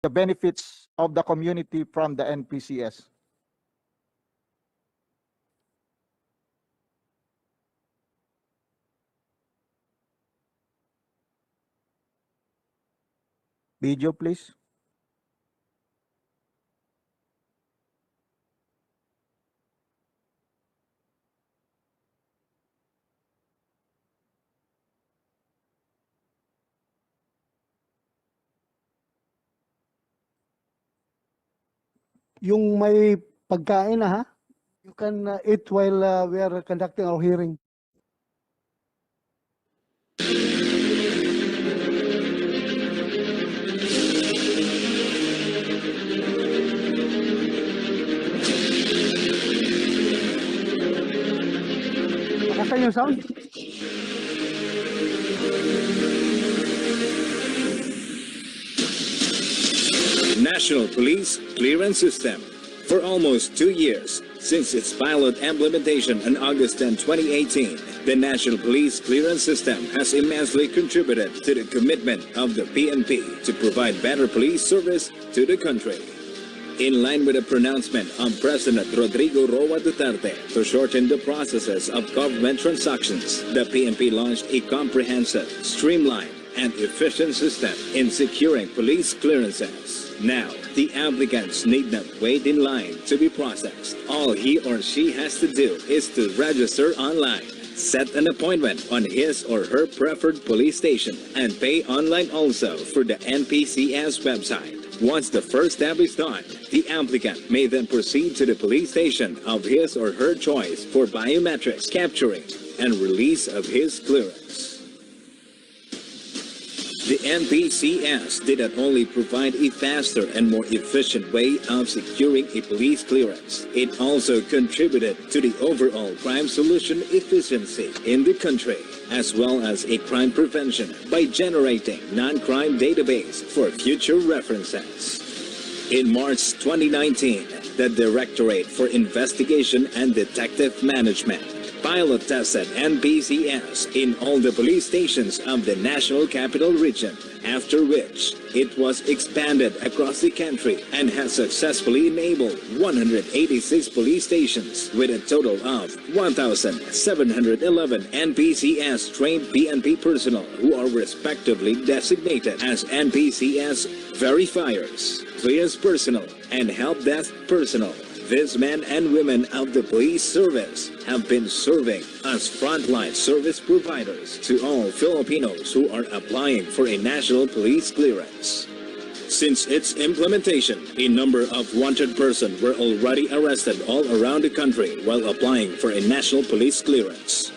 the benefits of the community from the NPCS. Video, please. Yung may pagkain na ha, you can eat while we are conducting our hearing. Pakasan yung sound. National Police Clearance System. For almost 2 years, since its pilot implementation on August 10, 2018, the National Police Clearance System has immensely contributed to the commitment of the PNP to provide better police service to the country. In line with the pronouncement of President Rodrigo Roa Duterte to shorten the processes of government transactions, the PNP launched a comprehensive, streamlined, and efficient system in securing police clearances. Now, the applicants need not wait in line to be processed. All he or she has to do is to register online, set an appointment on his or her preferred police station, and pay online also for the NPCS website. Once the first step is done, the applicant may then proceed to the police station of his or her choice for biometrics capturing and release of his clearance. The NPCS did not only provide a faster and more efficient way of securing a police clearance, it also contributed to the overall crime solution efficiency in the country, as well as a crime prevention by generating non-crime database for future references. In March 2019, the Directorate for Investigation and Detective Management pilot tested NPCS in all the police stations of the National Capital Region, after which it was expanded across the country and has successfully enabled 186 police stations with a total of 1,711 NPCS trained PNP personnel who are respectively designated as NPCS verifiers, clearance personnel, and help desk personnel. These men and women of the police service have been serving as frontline service providers to all Filipinos who are applying for a national police clearance. Since its implementation, a number of wanted persons were already arrested all around the country while applying for a national police clearance.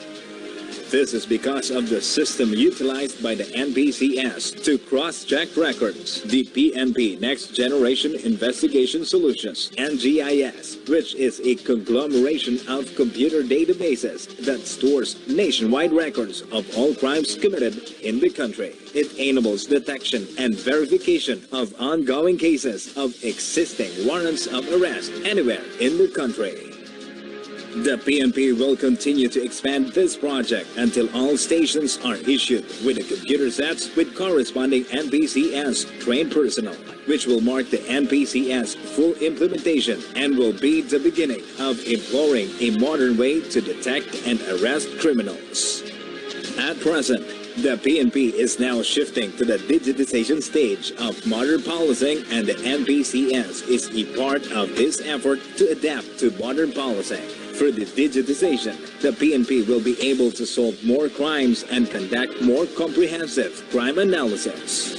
This is because of the system utilized by the NPCS to cross-check records, the PNP Next Generation Investigation Solutions, NGIS, which is a conglomeration of computer databases that stores nationwide records of all crimes committed in the country. It enables detection and verification of ongoing cases of existing warrants of arrest anywhere in the country. The PNP will continue to expand this project until all stations are issued with the computer sets with corresponding NPCS trained personnel, which will mark the NPCS full implementation and will be the beginning of employing a modern way to detect and arrest criminals. At present, the PNP is now shifting to the digitization stage of modern policing, and the NPCS is a part of this effort to adapt to modern policing. Through the digitization, the PNP will be able to solve more crimes and conduct more comprehensive crime analysis.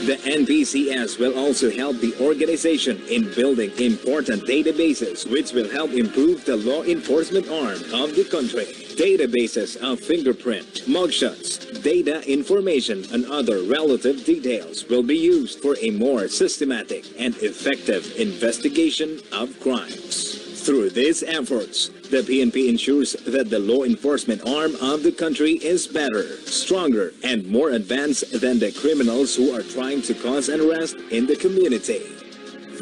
The NPCS will also help the organization in building important databases which will help improve the law enforcement arm of the country. Databases of fingerprint, mugshots, data information, and other relative details will be used for a more systematic and effective investigation of crimes. Through these efforts, the PNP ensures that the law enforcement arm of the country is better, stronger, and more advanced than the criminals who are trying to cause unrest in the community.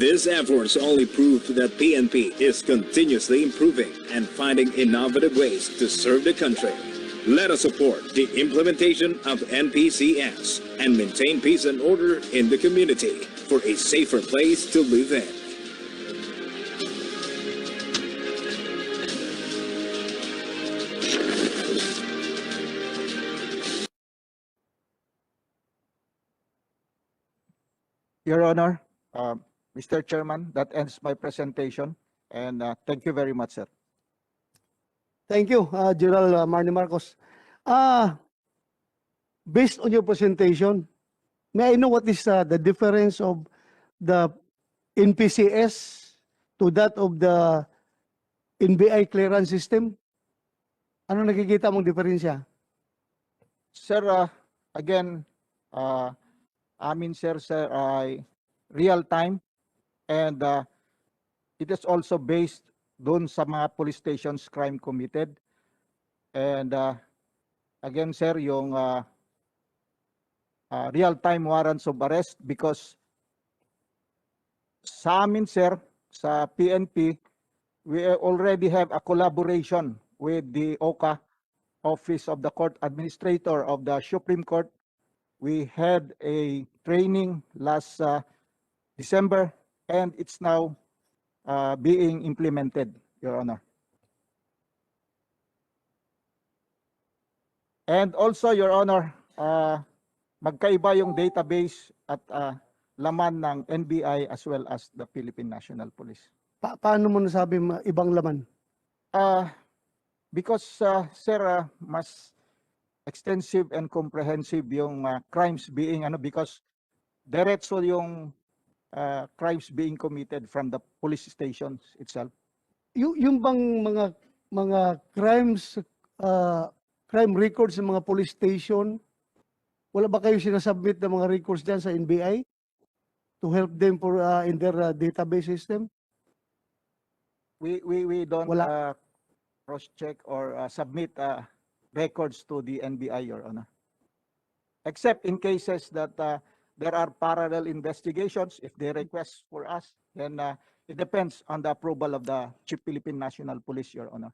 These efforts only prove that PNP is continuously improving and finding innovative ways to serve the country. Let us support the implementation of NPCS and maintain peace and order in the community. for a safer place to live in. Your Honor, Mr. Chairman, that ends my presentation, and thank you very much, sir. Thank you, General Marnie Marcos. Based on your presentation, may I know what is the difference of the NPCS to that of the NBI clearance system? Ano nakikita mong diferensya? Sir, again, sir, ay real time, and it is also based doon sa mga police stations crime committed. And again, sir, yung real-time warrants of arrest, because sa amin, sir, sa PNP, we already have a collaboration with the OCA, Office of the Court Administrator of the Supreme Court. We had a training last December, and it's now being implemented, Your Honor. And also, Your Honor, magkaiba yung database at laman ng NBI as well as the Philippine National Police. Paano mo nasabi ibang laman? Because, sir, mas extensive and comprehensive yung crimes being, because diretso yung crimes being committed from the police stations itself. Yung bang mga crimes, crime records ng mga police station, wala ba kayo sinasubmit ng mga records dyan sa NBI to help them for in their database system? We don't cross-check or submit records to the NBI, Your Honor. Except in cases that there are parallel investigations. If they request for us, then it depends on the approval of the Chief Philippine National Police, Your Honor.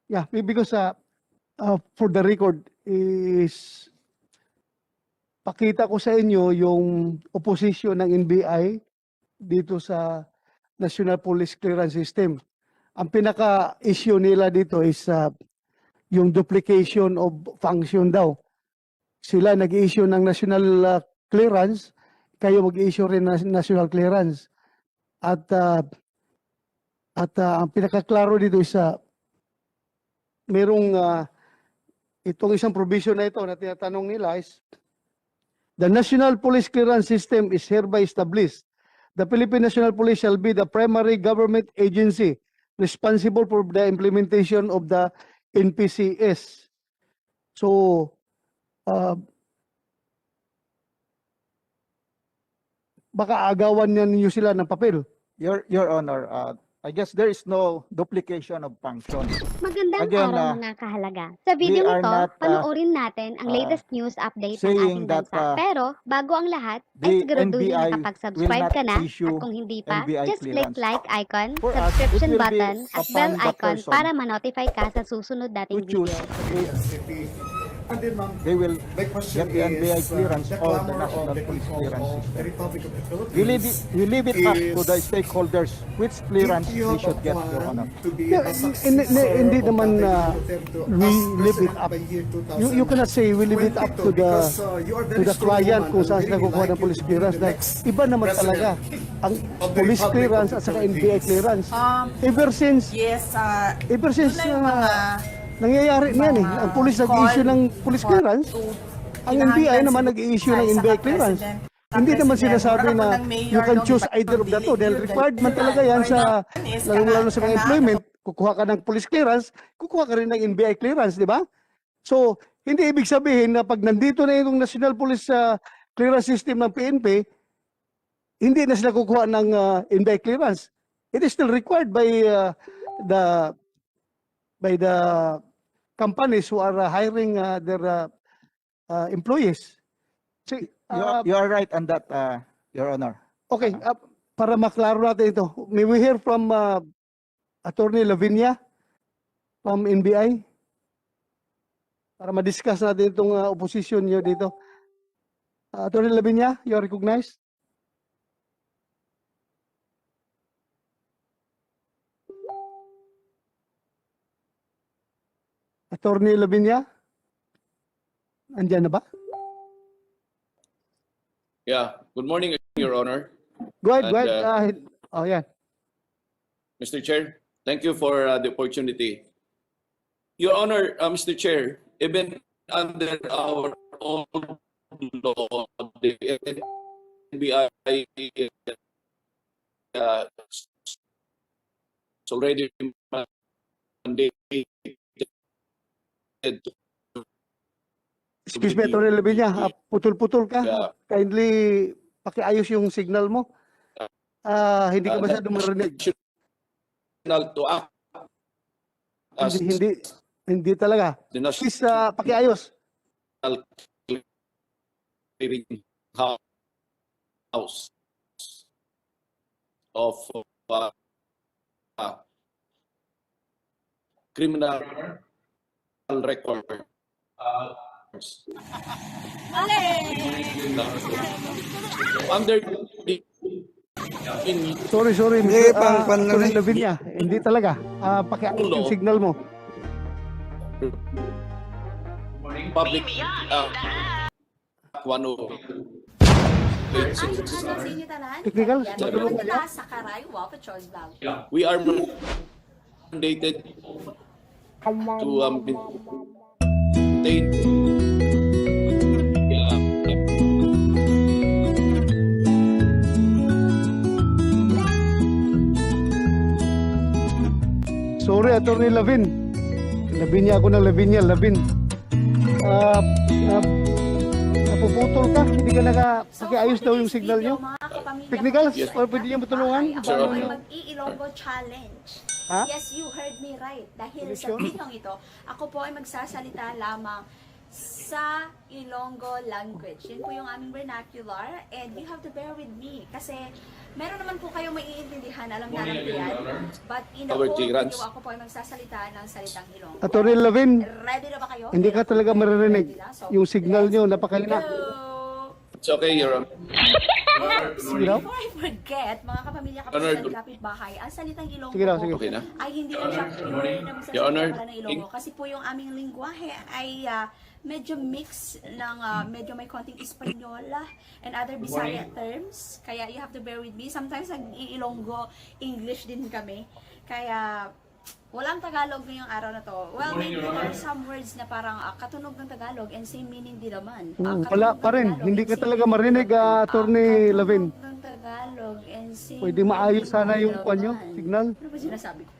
Yeah, because for the record is pakita ko sa inyo yung opposition ng NBI dito sa National Police Clearance System. Ang pinaka-issue nila dito is yung duplication of function daw. Sila nag-issue ng national clearance, kayo mag-issue rin ng national clearance. At ang pinaka-klaro dito is merong itong isang provision na ito na tinatanong nila is the National Police Clearance System is hereby established. The Philippine National Police shall be the primary government agency responsible for the implementation of the NPCS. So, baka agawan ninyo sila ng papel. Your Honor, I guess there is no duplication of function. Magandang Again, araw mga kahalaga. Sa video we are ito, not, panoorin natin ang latest news update ng saying ating that, bansa. Pero bago ang lahat, the ay siguraduhin NBI nakapag-subscribe will not ka na. issue At kung hindi pa, NBI just click clearance. like icon, For us, subscription it will be button, at upon bell the icon person para ma-notify ka sa susunod to nating choose video. And then, ma'am, they will my question get the NBI is, clearance the or the clamor National of the Police people Clearance of the System. Republic of the Philippines We leave it up to the is, stakeholders which clearance if you they have should a get, plan Your Honor. to be Yeah, a successor hindi of naman Tatay Duterte we as leave it president up. by year You cannot say we leave it up to 2022 the because, you are to very the strong client woman kung and saan we sila really kukuha like ng you police to be clearance. the Dahil next iba naman president talaga ang of the police Republic clearance of at the saka NBI Philippines. clearance. Ever since Yes, na yung mga nangyayari niyan eh. mga Ang police nag-issue ng police clearance, ang NBI naman nag-i-issue ng NBI clearance. Hindi naman sinasabi na you can choose either of the two. Dahil required man talaga yan sa, lalo sa mga employment, kukuha ka ng police clearance, kukuha ka rin ng NBI clearance, di ba? So, hindi ibig sabihin na pag nandito na yung National Police Clearance System ng PNP, hindi na sila kukuha ng NBI clearance. It is still required by the companies who are hiring their employees. So, You are right on that, Your Honor. okay, para maklaro natin ito, may we hear from Attorney Lavinia from NBI? Para ma-discuss natin itong opposition niyo dito. Attorney Lavinia, you are recognized? Attorney Lavinia? Andyan na ba? Yeah. Good morning, Your Honor. Go ahead, go And, ahead. Oh, yan. Mr. Chair, thank you for the opportunity. Your Honor, Mr. Chair, even under our own law, the NBI is already mandated to Excuse me, Attorney Lavinia. Putol-putol ka. Yeah. Kindly pakiayos yung signal mo. Hindi ka masyadong marinig. to act as Hindi talaga. the National Please, pakiayos. Clearing House of criminal record. Under the Sorry, Hindi, Attorney Lavinia. Hindi talaga. Pakiayos yung signal mo. public 10. Ay, ano sa inyo tanan? Technical? Yan, kita sa Karay, Wow, Patrol Vlog. We are mandated to maintain Sorry, Attorney Lavin. Lavinia ako ng Lavinia, Lavin. Napuputol ka? Hindi ka pakiayos daw yung signal nyo? Technicals? Yes. Or pwede niyo matulungan? Ako Sir, ay okay. mag-i-Ilonggo challenge. Ha? Yes, you heard me right. Dahil sa Sure? videong ito, ako po ay magsasalita lamang sa Ilonggo language. Yan po yung aming vernacular and you have to bear with me kasi meron naman po kayong maiintindihan, alam na lang yan. But in the Our whole clearance. video, ako po ay magsasalita ng salitang Ilonggo. Attorney Lavin, Ready na ba kayo? hindi ka talaga maririnig. Yung signal nyo, napakahina. Hello! It's okay, Your Honor. Sige daw. Before I forget, mga kapamilya, Honor, kapatid, kapitbahay, ang salitang Ilonggo Sige daw, po sige. Okay na? ay hindi lang siya pure na Your Honor, magsasalita pala ng Ilonggo. Kasi po yung aming lingwahe ay medyo mix ng medyo may konting Espanyola and other Bisaya terms. Kaya you have to bear with me. Sometimes nag-i-Ilonggo English din kami. Kaya walang Tagalog ngayong araw na to. Well, maybe there are some words na parang katunog ng Tagalog and same meaning din naman. Wala pa rin. Hindi ka talaga marinig, Attorney Lavin. Ng Tagalog and same Pwede maayos sana yung meaning kwan nyo, naman. signal. Ano ba sinasabi ko?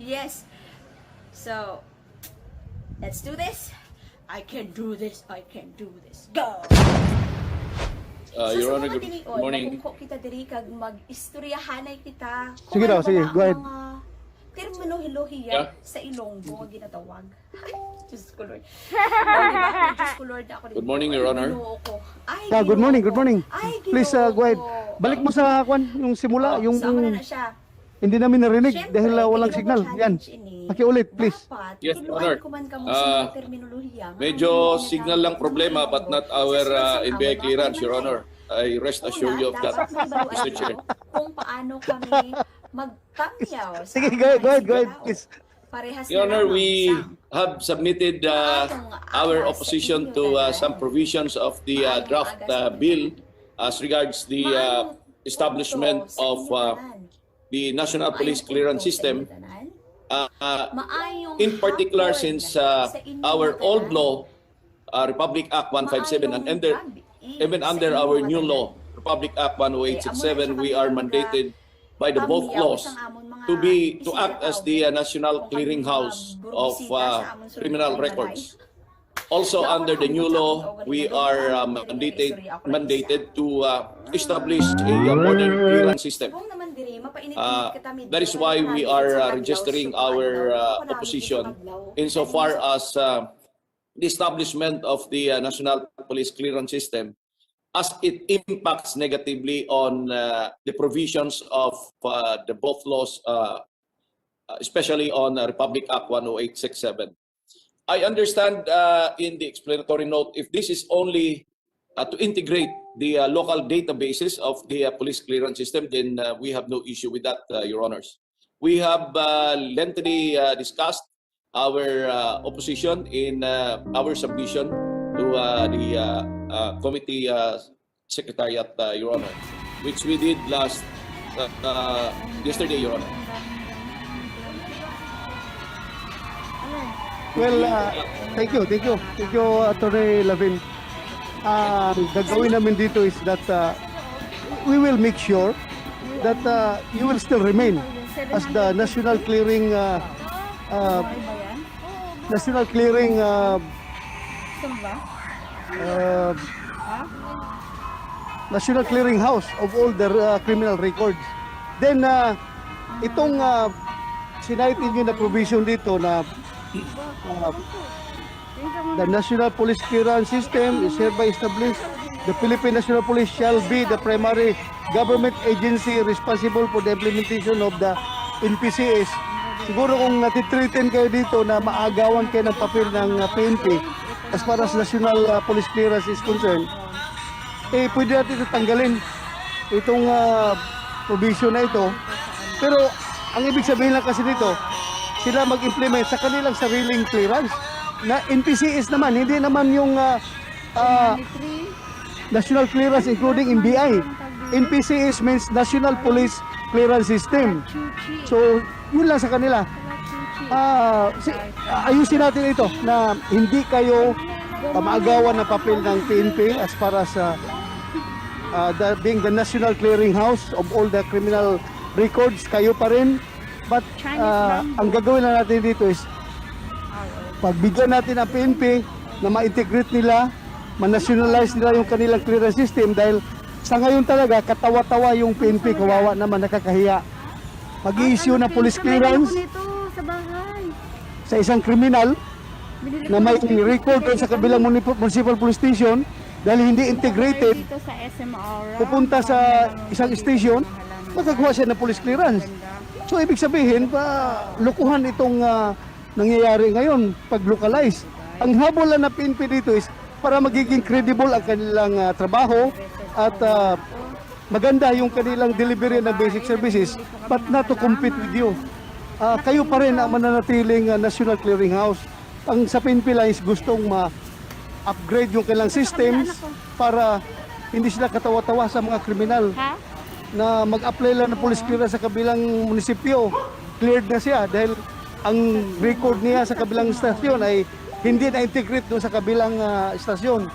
Yes. So, let's do this. I can do this. I can do this. Go! Your Honor, good morning. Magungko kita diri kag mag-istoryahanay kita. Sige daw, sige. Go ahead. Terminolohiya Yeah. sa Ilonggo ang ginatawag. Ay, Diyos ko Lord. Diba? Diyos ko Lord ako. Good morning, Your Honor. Ay, Good morning, good morning. Ay, Please, go ahead. Balik mo sa kwan, yung simula, yung Sama na na siya. hindi namin narinig Siyempre, dahil walang Ilonggo signal. Yan. challenge ini. Pakiulit, please. Dapat, Yes, tuluan Honor. ko man kamo sa terminolohiya. Medyo signal lang problema but not our NBI clearance, Your Honor. I rest assure you of that, Mr. Chair. Kung paano kami magkamyaw. sa Sige, aming go ahead, sigaw. please. Parehas Your na Honor, lamang we sa have submitted our opposition to some provisions of the draft bill as regards the establishment of the National Police Clearance System. In particular, since our old law, Republic Act 157, and even under our new law, Republic Act 10867, we are mandated by the both laws to act as the national clearinghouse of criminal records. Also, under the new law, we are mandated to establish a modern clearance system. That is why we are registering our opposition insofar as the establishment of the National Police Clearance System, as it impacts negatively on the provisions of the both laws, especially on Republic Act 10867. I understand in the explanatory note, if this is only to integrate the local databases of the police clearance system, then we have no issue with that, Your Honors. We have lengthily discussed our opposition in our submission to the committee secretariat, Your Honor, which we did yesterday, Your Honor. Well, thank you, Atty. Lavin. Gagawin namin dito is that we will make sure that you will still remain as the national clearing national clearing house of all the criminal records. Then itong sinited nyo na provision dito na the National Police Clearance System is hereby established. The Philippine National Police shall be the primary government agency responsible for the implementation of the NPCS. Siguro kung natitreaten kayo dito na maagawan kayo ng papel ng PNP as far as National Police Clearance is concerned, pwede natin tanggalin itong provision na ito. Pero ang ibig sabihin lang kasi dito, sila mag-implement sa kanilang sariling clearance na NPCS naman, hindi naman yung national clearance including NBI. NPCS means National Police Clearance System. So, yun lang sa kanila. Ayusin natin ito na hindi kayo maagawan ng papel ng PNP as far as being the National Clearing House of all the criminal records, kayo pa rin. But ang gagawin na natin dito is pagbigyan natin ang PNP na ma-integrate nila, ma-nationalize nila yung kanilang clearance system dahil sa ngayon talaga katawa-tawa yung PNP, kawawa naman, nakakahiya. Mag-i-issue ng police clearance sa isang kriminal na may record sa kabilang municipal police station dahil hindi integrated, pupunta sa isang station, magkagawa siya ng police clearance. So, ibig sabihin, lukuhan itong nangyayari ngayon pag localize. Ang habol lang na PNP dito is para magiging credible ang kanilang trabaho at maganda yung kanilang delivery ng basic services but not to compete with you. Kayo pa rin ang mananatiling National Clearing House. Ang sa PNP lang is gustong ma-upgrade yung kanilang systems para hindi sila katawa-tawa sa mga kriminal. Na mag-apply lang ng police clearance sa kabilang munisipyo, cleared na siya dahil ang record niya sa kabilang istasyon ay hindi na-integrate doon sa kabilang istasyon.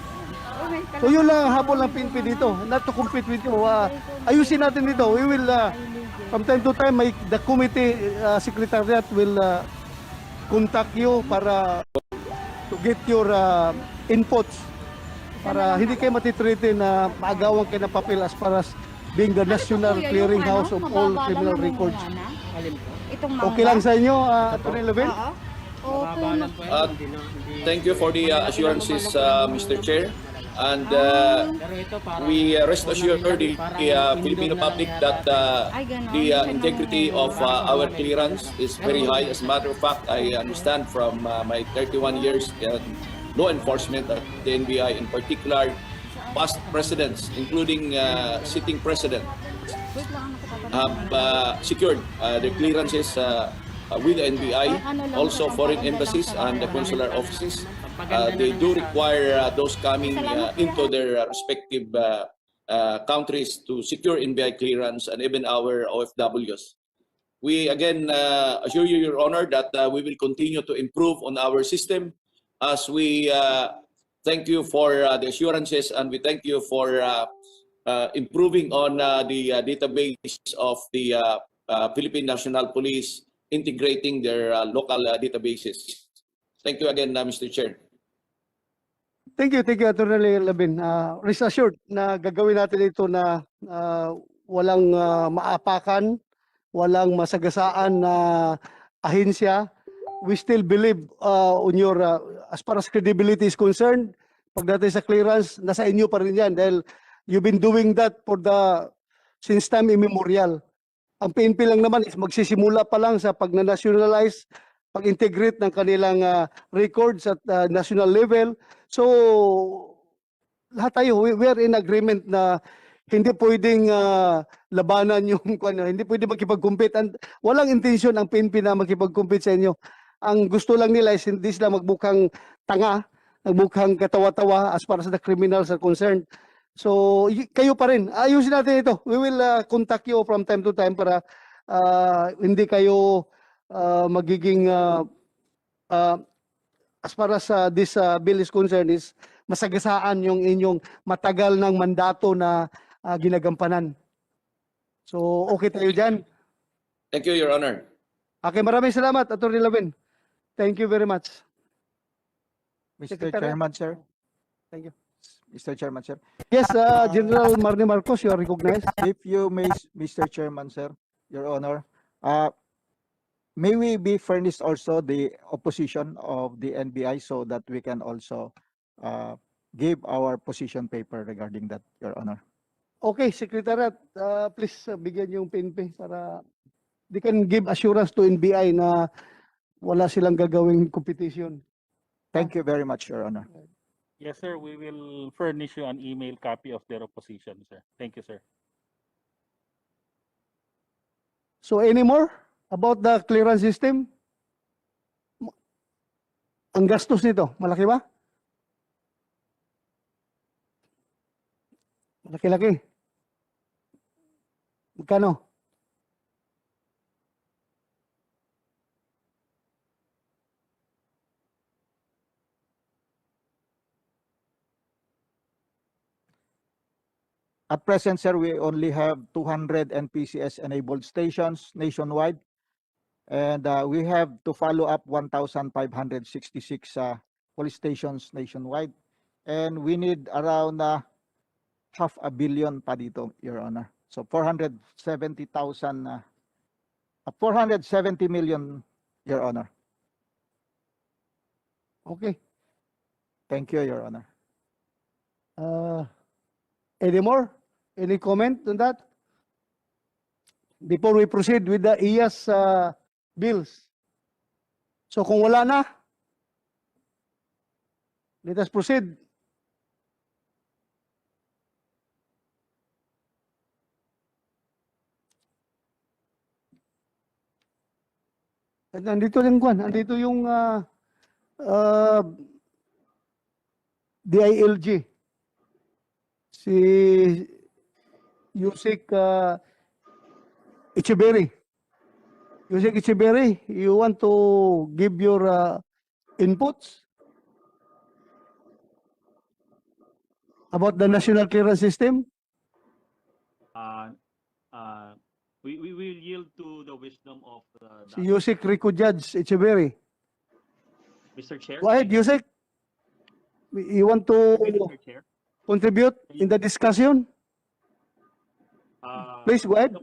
So yun lang ang habol ng PNP dito, not to compete with you. Ayusin natin dito. We will, from time to time, the committee secretariat will contact you para to get your inputs para hindi kayo matitreated na maagawan kayo ng papel as far as being the National Clearing House of all criminal records. Okay lang sa inyo, Atty. Lavin? Thank you for the assurances, Mr. Chair. And we rest assured the Filipino public that the integrity of our clearance is very high. As a matter of fact, I understand from my 31 years in law enforcement at the NBI in particular, past presidents, including sitting president, have secured their clearances with the NBI, also foreign embassies and the consular offices. They do require those coming into their respective countries to secure NBI clearance and even our OFWs. We again assure you, Your Honor, that we will continue to improve on our system as we thank you for the assurances, and we thank you for improving on the database of the Philippine National Police, integrating their local databases. Thank you again, Mr. Chair. Thank you, Atty. Lavin. Rest assured na gagawin natin ito na walang maapakan, walang masagasaan na ahensya. We still believe on your, as far as credibility is concerned, pagdating sa clearance, nasa inyo pa rin yan dahil you've been doing that since time immemorial. Ang PNP lang naman is magsisimula pa lang sa pag-nationalize, pag-integrate ng kanilang records at national level. So, lahat tayo, we are in agreement na hindi pwedeng labanan yung, hindi pwedeng makipag-compete. Walang intensyon ang PNP na makipag-compete sa inyo. ang gusto lang nila is hindi sila magmukhang tanga, magmukhang katawa-tawa as far as the criminals are concerned. So, kayo pa rin. Ayusin natin ito. We will contact you from time to time para hindi kayo magiging as far as this bill is concerned is masagasaan yung inyong matagal ng mandato na ginagampanan. So, okay tayo dyan. Thank you, Your Honor. Okay, maraming salamat, Atty. Lavin. Thank you very much. Mr. Secretary. Chairman, sir. Thank you. Mr. Chairman, sir. Yes, General Marnie Marcos, you are recognized. If you may, Mr. Chairman, sir, Your Honor, may we be furnished also the opposition of the NBI so that we can also give our position paper regarding that, Your Honor. Okay, Secretariat, please bigyan yung PNP para they can give assurance to NBI na wala silang gagawing competition. Thank you very much, Your Honor. Yes, sir. We will furnish you an email copy of their opposition, sir. Thank you, sir. So any more about the clearance system? Ang gastos nito, malaki ba? Malaki-laki. Magkano? At present, sir, we only have 200 NPCS-enabled stations nationwide, and we have to follow up 1,566 police stations nationwide, and we need around half a billion pa dito, Your Honor. So 470,000, 470 million, Your Honor. Okay. Thank you, Your Honor. Any more? Any comment on that? Before we proceed with the IAS bills. So kung wala na, let us proceed. At nandito yung kwan, nandito yung DILG. Si Yusik Echeverry. Yusik Echeverry, you want to give your inputs about the national clearance system? We will yield to the wisdom of Si Yusik Rico Judge Echeverry. Mr. Chair. Go ahead, Yusik. You want to Mr. Chair. contribute in the discussion? Please, go ahead.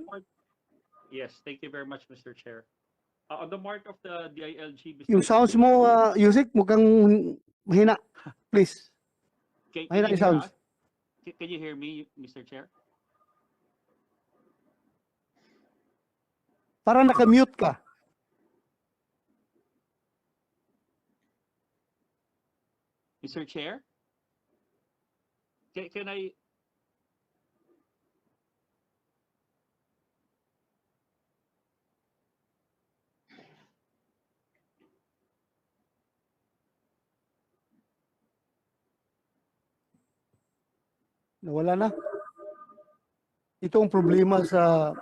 Yes, thank you very much, Mr. Chair. On the mark of the DILG, Mr. Yung sounds mo, Yusik, mukhang mahina. Please. Can Mahina you yung sounds. Can you hear me, Mr. Chair? Parang naka-mute ka. Mr. Chair? Can I... Nawala na. Ito ang problema sa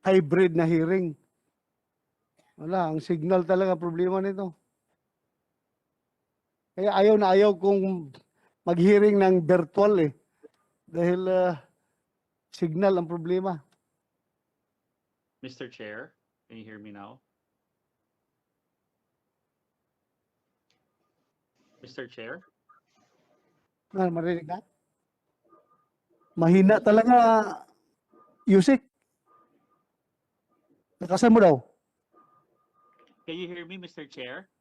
hybrid na hearing. Wala, ang signal talaga problema nito. Kaya ayaw na ayaw kung mag-hearing ng virtual eh. Dahil signal ang problema. Mr. Chair, can you hear me now? Mr. Chair? Marinig na? Mahina talaga, Yusik. Nakasan mo daw? Can you hear me, Mr. Chair?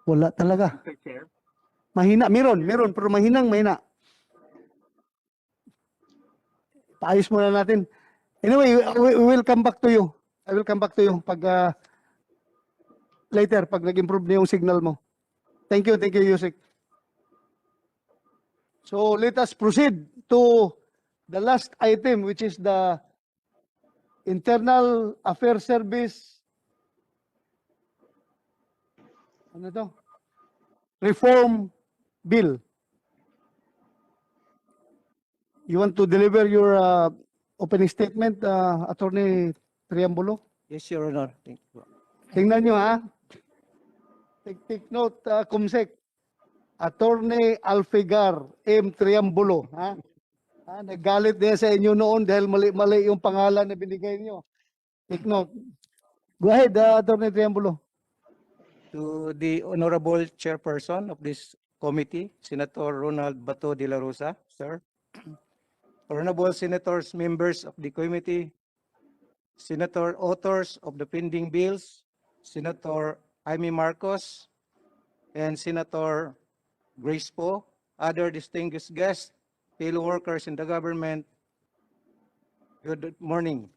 Wala talaga. Mr. Chair? Mahina, meron, pero mahina. Paayos muna natin. Anyway, we will come back to you. I will come back to you pag later, pag nag-improve na yung signal mo. Thank you, Yusik. So let us proceed to the last item, which is the Internal Affairs Service ano to? Reform bill. You want to deliver your opening statement, Attorney Triambulo? Yes, Your Honor. Thank you. Tingnan nyo ha. Take note, Kumsek. Attorney Alfigar M. Triambulo. Ha? Nagalit din sa inyo noon dahil mali-mali yung pangalan na binigay niyo. Take note. Go ahead, Attorney Triambulo. To the Honorable Chairperson of this committee, Senator Ronald Bato de la Rosa, sir. Honorable Senators, members of the committee, Senator authors of the pending bills, Senator Jaime Marcos, and Senator Grace Poe, other distinguished guests, fellow workers in the government, good morning.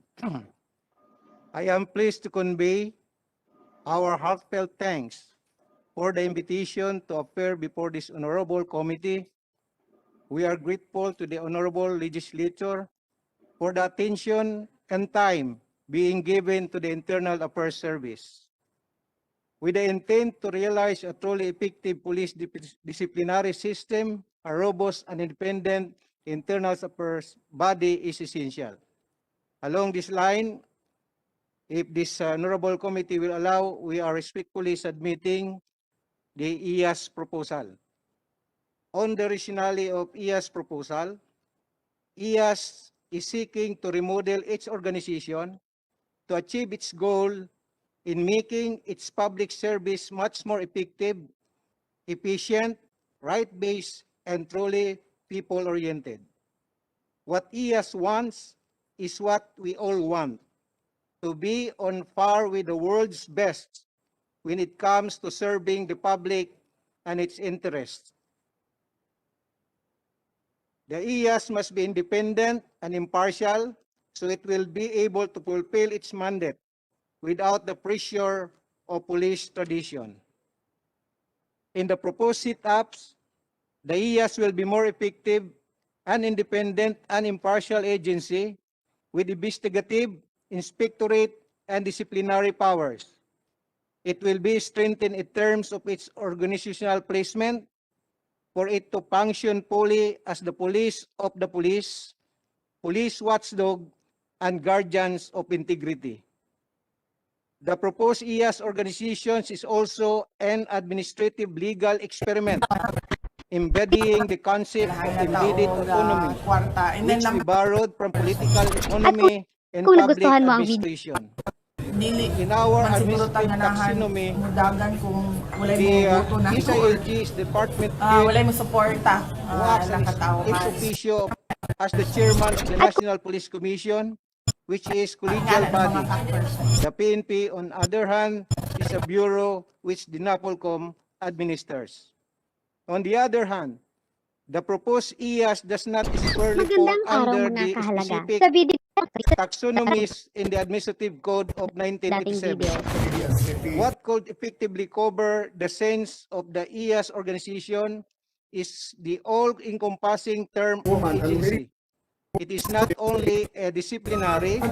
I am pleased to convey our heartfelt thanks for the invitation to appear before this honorable committee. We are grateful to the honorable legislature for the attention and time being given to the Internal Affairs Service. With the intent to realize a truly effective police disciplinary system, a robust and independent internal affairs body is essential. Along this line, if this honorable committee will allow, we are respectfully submitting the IAS proposal. On the rationale of IAS proposal, IAS is seeking to remodel its organization to achieve its goal in making its public service much more effective, efficient, right-based, and truly people-oriented. What IAS wants is what we all want, to be on par with the world's best when it comes to serving the public and its interests. The IAS must be independent and impartial so it will be able to fulfill its mandate without the pressure of police tradition. In the proposed sit-ups, the IAS will be more effective and independent and impartial agency with investigative, inspectorate, and disciplinary powers. It will be strengthened in terms of its organizational placement for it to function fully as the police of the police, police watchdog, and guardians of integrity. The proposed IAS organizations is also an administrative legal experiment embodying the concept of embedded autonomy, which we borrowed from political economy and kung public nagustuhan mo ang video, administration. Dili In our man siguro administrative tanganahan taxonomy, mudagan kung walay the mo boto na SILG's department walay mo suporta who acts lang katao ex officio as the chairman of the National Police Commission, which is collegial body. The PNP, on other hand, is a bureau which the NAPOLCOM administers. On the other hand, the proposed IAS does not squarely fall magandang araw under mga the kahalaga. specific Sa video, taxonomies in the Administrative Code of dating 1987. video. What could effectively cover the sense of the IAS organization is the all-encompassing term of agency. It is not only a disciplinary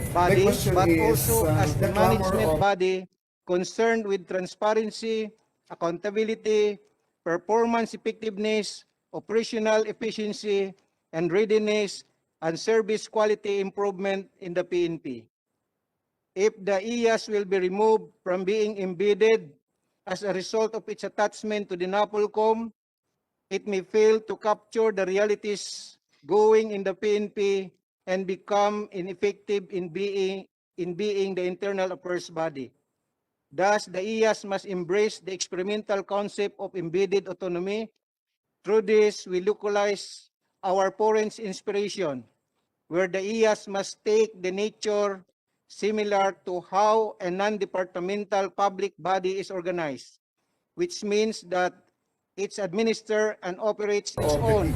body, but also as the management body concerned with transparency, accountability, performance effectiveness, operational efficiency, and readiness, and service quality improvement in the PNP. If the IAS will be removed from being embedded as a result of its attachment to the NAPOLCOM, it may fail to capture the realities going in the PNP and become ineffective in being the internal affairs body. Thus, the IAS must embrace the experimental concept of embedded autonomy. Through this, we localize our foreign inspiration, where the IAS must take the nature similar to how a non-departmental public body is organized, which means that it administers and operates its own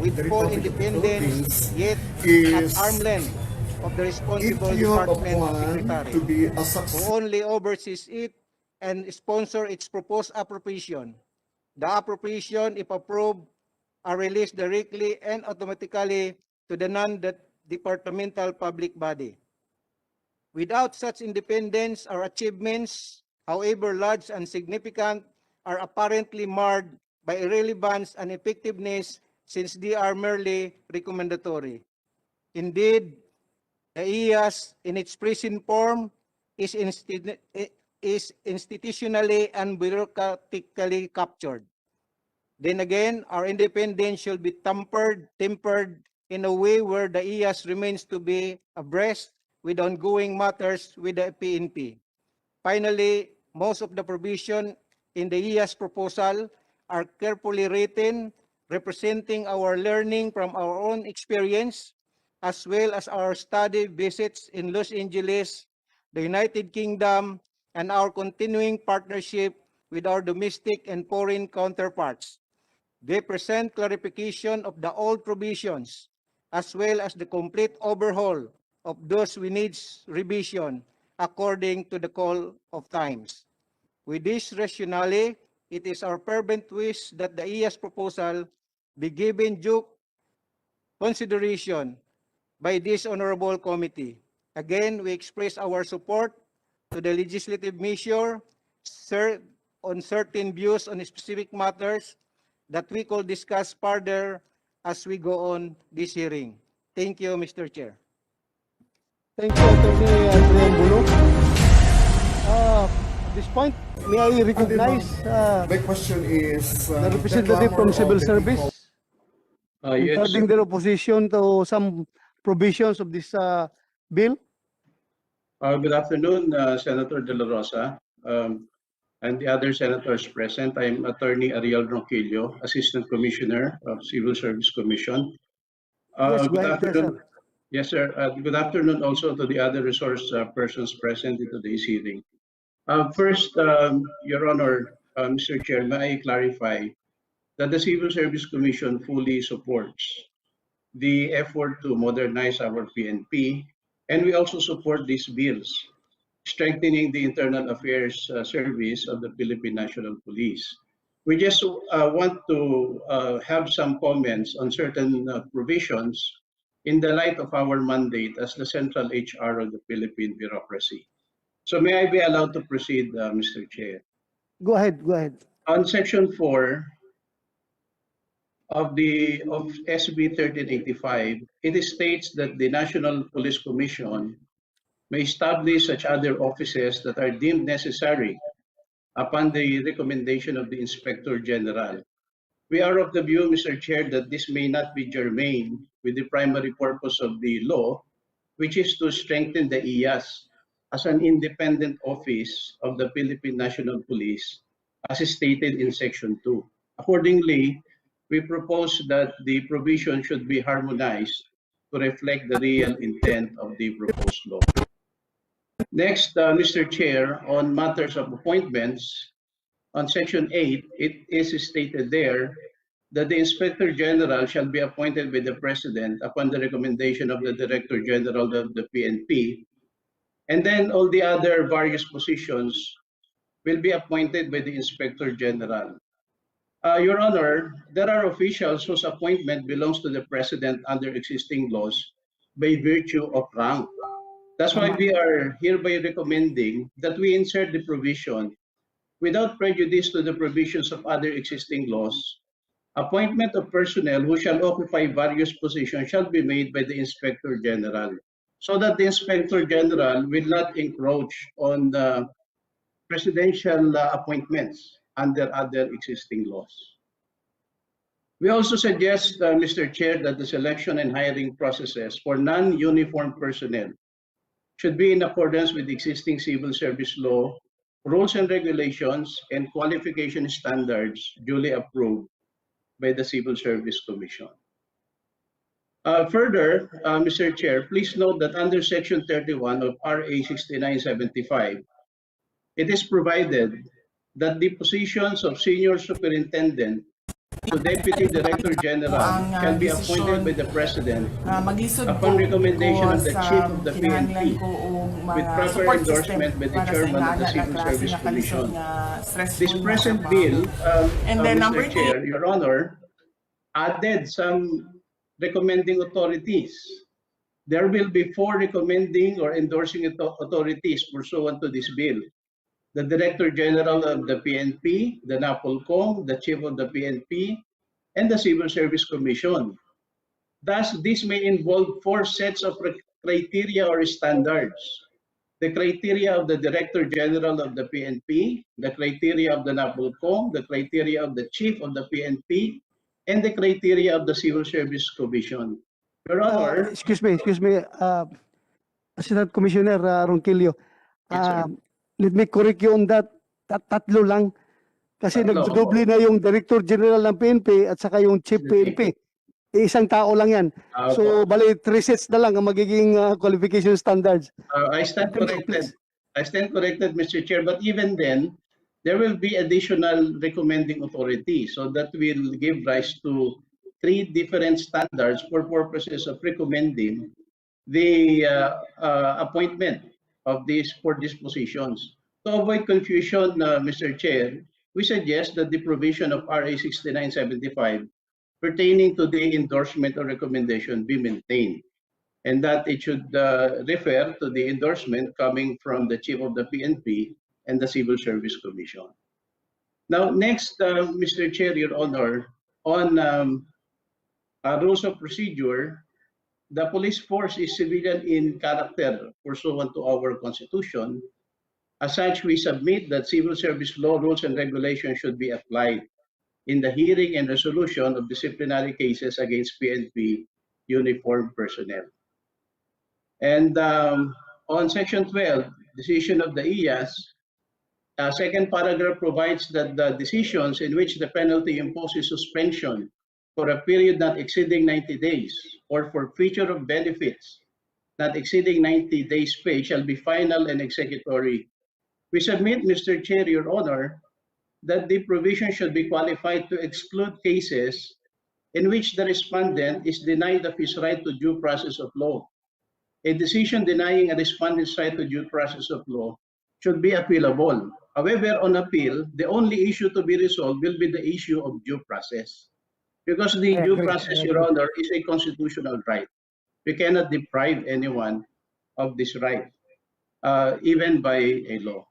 with full independence, yet at arm's length of the responsible department secretary, who only oversees it and sponsor its proposed appropriation. The appropriation, if approved, are released directly and automatically to the non-departmental public body. Without such independence, our achievements however large and significant, are apparently marred by irrelevance and effectiveness since they are merely recommendatory. Indeed, the IAS in its present form is institutionally and bureaucratically captured. Then again, our independence should be tempered in a way where the IAS remains to be abreast with ongoing matters with the PNP. Finally, most of the provision in the IAS proposal are carefully written, representing our learning from our own experience, as well as our study visits in Los Angeles, the United Kingdom, and our continuing partnership with our domestic and foreign counterparts. They present clarification of the old provisions, as well as the complete overhaul of those we need revision according to the call of times. With this rationale, it is our fervent wish that the IAS proposal be given due consideration by this honorable committee. Again, we express our support to the legislative measure on certain views on specific matters that we could discuss further as we go on this hearing. Thank you, Mr. Chair. Thank you, Attorney Adrian Bulo. At this point, may I recognize My question is the representative from Civil Service Yes, regarding their opposition to some provisions of this bill? good afternoon, Senator De La Rosa, and the other senators present. I'm Attorney Ariel Ronquillo, Assistant Commissioner of Civil Service Commission. Yes, go Good ahead, afternoon. sir. Yes, sir. Good afternoon also to the other resource persons present in today's hearing. First, Your Honor, Mr. Chair, may I clarify that the Civil Service Commission fully supports the effort to modernize our PNP, and we also support these bills, strengthening the internal affairs service of the Philippine National Police. We just want to have some comments on certain provisions in the light of our mandate as the central HR of the Philippine bureaucracy. So may I be allowed to proceed, Mr. Chair? Go ahead, go ahead. On Section 4 of SB 1385, it states that the National Police Commission may establish such other offices that are deemed necessary upon the recommendation of the Inspector General. We are of the view, Mr. Chair, that this may not be germane with the primary purpose of the law, which is to strengthen the IAS as an independent office of the Philippine National Police, as stated in Section 2. Accordingly, we propose that the provision should be harmonized to reflect the real intent of the proposed law. Next, Mr. Chair, on matters of appointments, on Section 8, it is stated there that the Inspector General shall be appointed by the President upon the recommendation of the Director General of the PNP, and then all the other various positions will be appointed by the Inspector General. Your Honor, there are officials whose appointment belongs to the President under existing laws by virtue of rank. That's why we are hereby recommending that we insert the provision without prejudice to the provisions of other existing laws. Appointment of personnel who shall occupy various positions shall be made by the Inspector General, so that the Inspector General will not encroach on the presidential appointments under other existing laws. We also suggest, Mr. Chair, that the selection and hiring processes for non-uniform personnel should be in accordance with existing civil service law, rules and regulations, and qualification standards duly approved by the Civil Service Commission. Further, Mr. Chair, please note that under Section 31 of RA 6975, it is provided that the positions of Senior Superintendent to Deputy Director General can be appointed by the President upon recommendation of the Chief of the PNP with proper endorsement by the Chairman of the Civil Service Commission. This present bill, Mr. Chair, Your Honor, added some recommending authorities. There will be 4 recommending or endorsing authorities pursuant to this bill. the Director General of the PNP, the NAPOLCOM, the Chief of the PNP, and the Civil Service Commission. Thus, this may involve 4 sets of criteria or standards. The criteria of the Director General of the PNP, the criteria of the NAPOLCOM, the criteria of the Chief of the PNP, and the criteria of the Civil Service Commission. Your Honor, Excuse me, Assistant Commissioner Ronquillo. Yes, sir. Let me correct you on that. Tatlo lang. Kasi Tatlo, nagdoble na yung Director General ng PNP at saka yung Chief PNP. Isang tao lang yan. So, bali, 3 sets na lang ang magiging qualification standards. I stand corrected. I stand corrected, Mr. Chair. But even then, there will be additional recommending authority. So that will give rise to 3 different standards for purposes of recommending the appointment of these 4 dispositions. To avoid confusion, Mr. Chair, we suggest that the provision of RA 6975 pertaining to the endorsement or recommendation be maintained, and that it should refer to the endorsement coming from the Chief of the PNP and the Civil Service Commission. Now, next, Mr. Chair, Your Honor, on rules of procedure, the police force is civilian in character pursuant to our Constitution. As such, we submit that civil service law, rules, and regulations should be applied in the hearing and resolution of disciplinary cases against PNP uniformed personnel. And on Section 12, decision of the IAS, second paragraph provides that the decisions in which the penalty imposes suspension for a period not exceeding 90 days or for forfeiture of benefits not exceeding 90 days pay shall be final and executory. We submit, Mr. Chair, Your Honor, that the provision should be qualified to exclude cases in which the respondent is denied of his right to due process of law. A decision denying a respondent's right to due process of law should be appealable. However, on appeal, the only issue to be resolved will be the issue of due process. Because the due process, Your Honor, is a constitutional right. We cannot deprive anyone of this right, even by a law.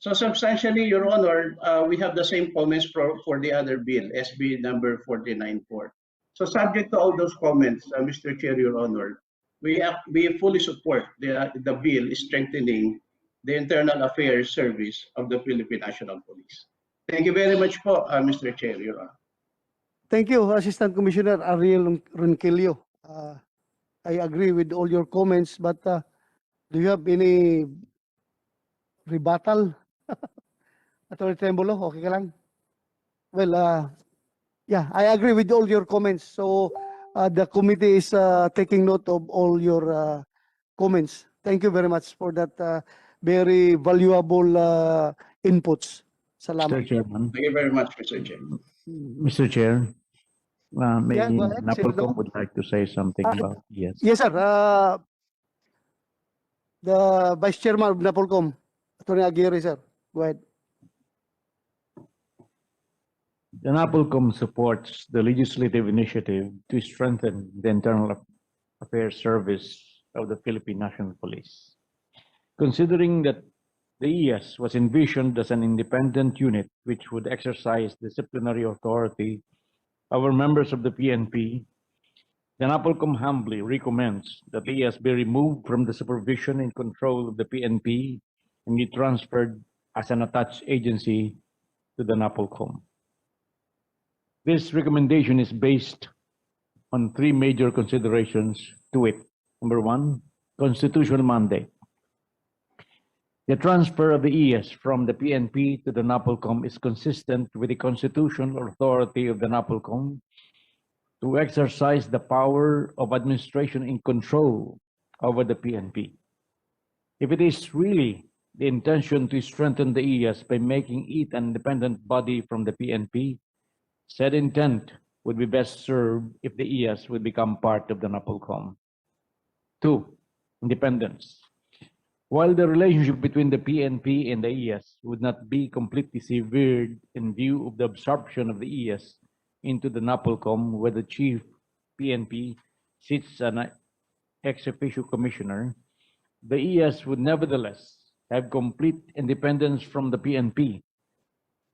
So substantially, Your Honor, we have the same comments for the other bill, SB number 494. So subject to all those comments, Mr. Chair, Your Honor, we fully support the bill strengthening the internal affairs service of the Philippine National Police. Thank you very much po, Mr. Chair, Your Honor. Thank you, Assistant Commissioner Ariel Ronquillo. I agree with all your comments, but do you have any rebuttal? Attorney Tremolo, okay ka lang? Well, yeah, I agree with all your comments. So the committee is taking note of all your comments. Thank you very much for that very valuable inputs. Salamat. Mr. Chairman. Thank you very much, Mr. Chair. Mr. Chair, maybe Yeah, go ahead, Napolcom Senator. would like to say something about yes. Yes, sir. The Vice Chairman of Napolcom, Attorney Aguirre, sir. Go ahead. The Napolcom supports the legislative initiative to strengthen the internal affairs service of the Philippine National Police. Considering that the ES was envisioned as an independent unit which would exercise disciplinary authority over members of the PNP, the Napolcom humbly recommends that the ES be removed from the supervision and control of the PNP and be transferred as an attached agency to the Napolcom. This recommendation is based on 3 major considerations to it. Number 1, constitutional mandate. The transfer of the ES from the PNP to the Napolcom is consistent with the constitutional authority of the Napolcom to exercise the power of administration and control over the PNP. If it is really the intention to strengthen the ES by making it an independent body from the PNP, said intent would be best served if the ES would become part of the Napolcom. 2, independence. While the relationship between the PNP and the ES would not be completely severed in view of the absorption of the ES into the Napolcom, where the chief PNP sits an ex officio commissioner, the ES would nevertheless have complete independence from the PNP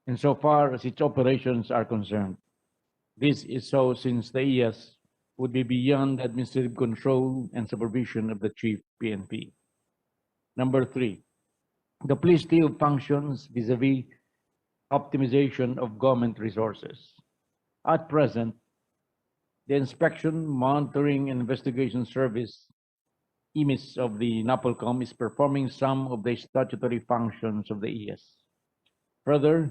insofar as its operations are concerned. This is so since the IAS would be beyond the administrative control and supervision of the chief PNP. Number 3, duplicity of functions vis-a-vis optimization of government resources. At present, the Inspection, Monitoring, and Investigation Service, IMIS of the NAPOLCOM, is performing some of the statutory functions of the IAS. Further,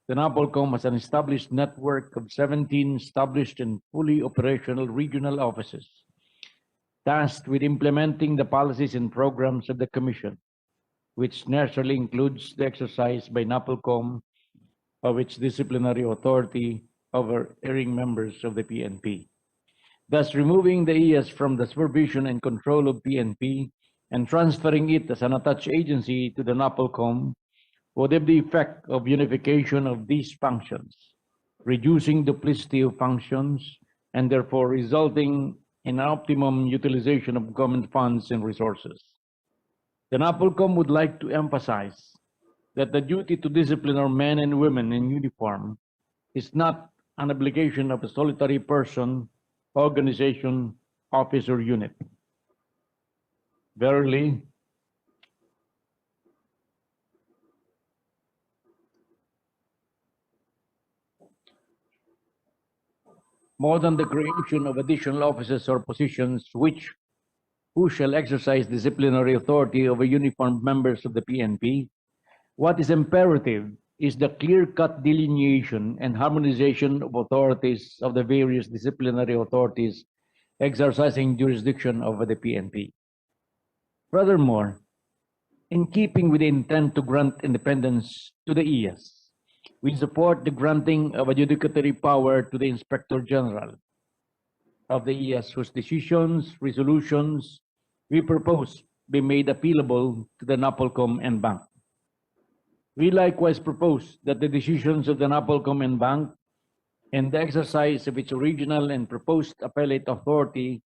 the NAPOLCOM has an established network of 17 established and fully operational regional offices, tasked with implementing the policies and programs of the Commission, which naturally includes the exercise by NAPOLCOM of its disciplinary authority over erring members of the PNP. Thus, removing the IAS from the supervision and control of PNP and transferring it as an attached agency to the NAPOLCOM would have the effect of unification of these functions, reducing duplicity of functions, and therefore resulting in optimum utilization of government funds and resources. The NAPOLCOM would like to emphasize that the duty to discipline our men and women in uniform is not an obligation of a solitary person, organization, office, or unit. Verily, more than the creation of additional offices or positions who shall exercise disciplinary authority over uniformed members of the PNP, what is imperative is the clear-cut delineation and harmonization of authorities of the various disciplinary authorities exercising jurisdiction over the PNP. Furthermore, in keeping with the intent to grant independence to the IAS, we support the granting of adjudicatory power to the Inspector General of the IAS, whose decisions, resolutions, we propose be made appealable to the NAPOLCOM and Bank. We likewise propose that the decisions of the NAPOLCOM and Bank and the exercise of its original and proposed appellate authority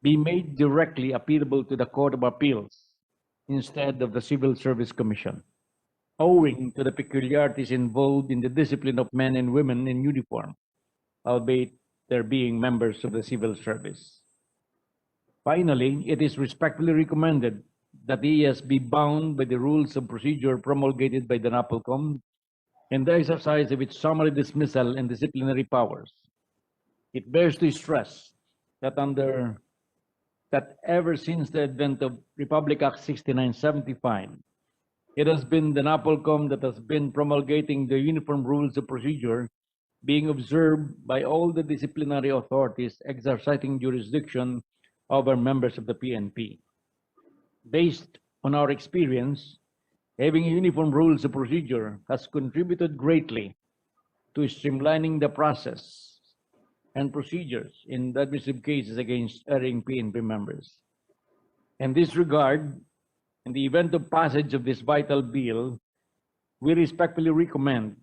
be made directly appealable to the Court of Appeals instead of the Civil Service Commission, owing to the peculiarities involved in the discipline of men and women in uniform, albeit their being members of the civil service. Finally, it is respectfully recommended that the IAS be bound by the rules of procedure promulgated by the NAPOLCOM and the exercise of its summary dismissal and disciplinary powers. It bears to stress that ever since the advent of Republic Act 6975, it has been the NAPOLCOM that has been promulgating the uniform rules of procedure being observed by all the disciplinary authorities exercising jurisdiction over members of the PNP. Based on our experience, having uniform rules of procedure has contributed greatly to streamlining the process and procedures in the administrative cases against erring PNP members. In this regard, in the event of passage of this vital bill, we respectfully recommend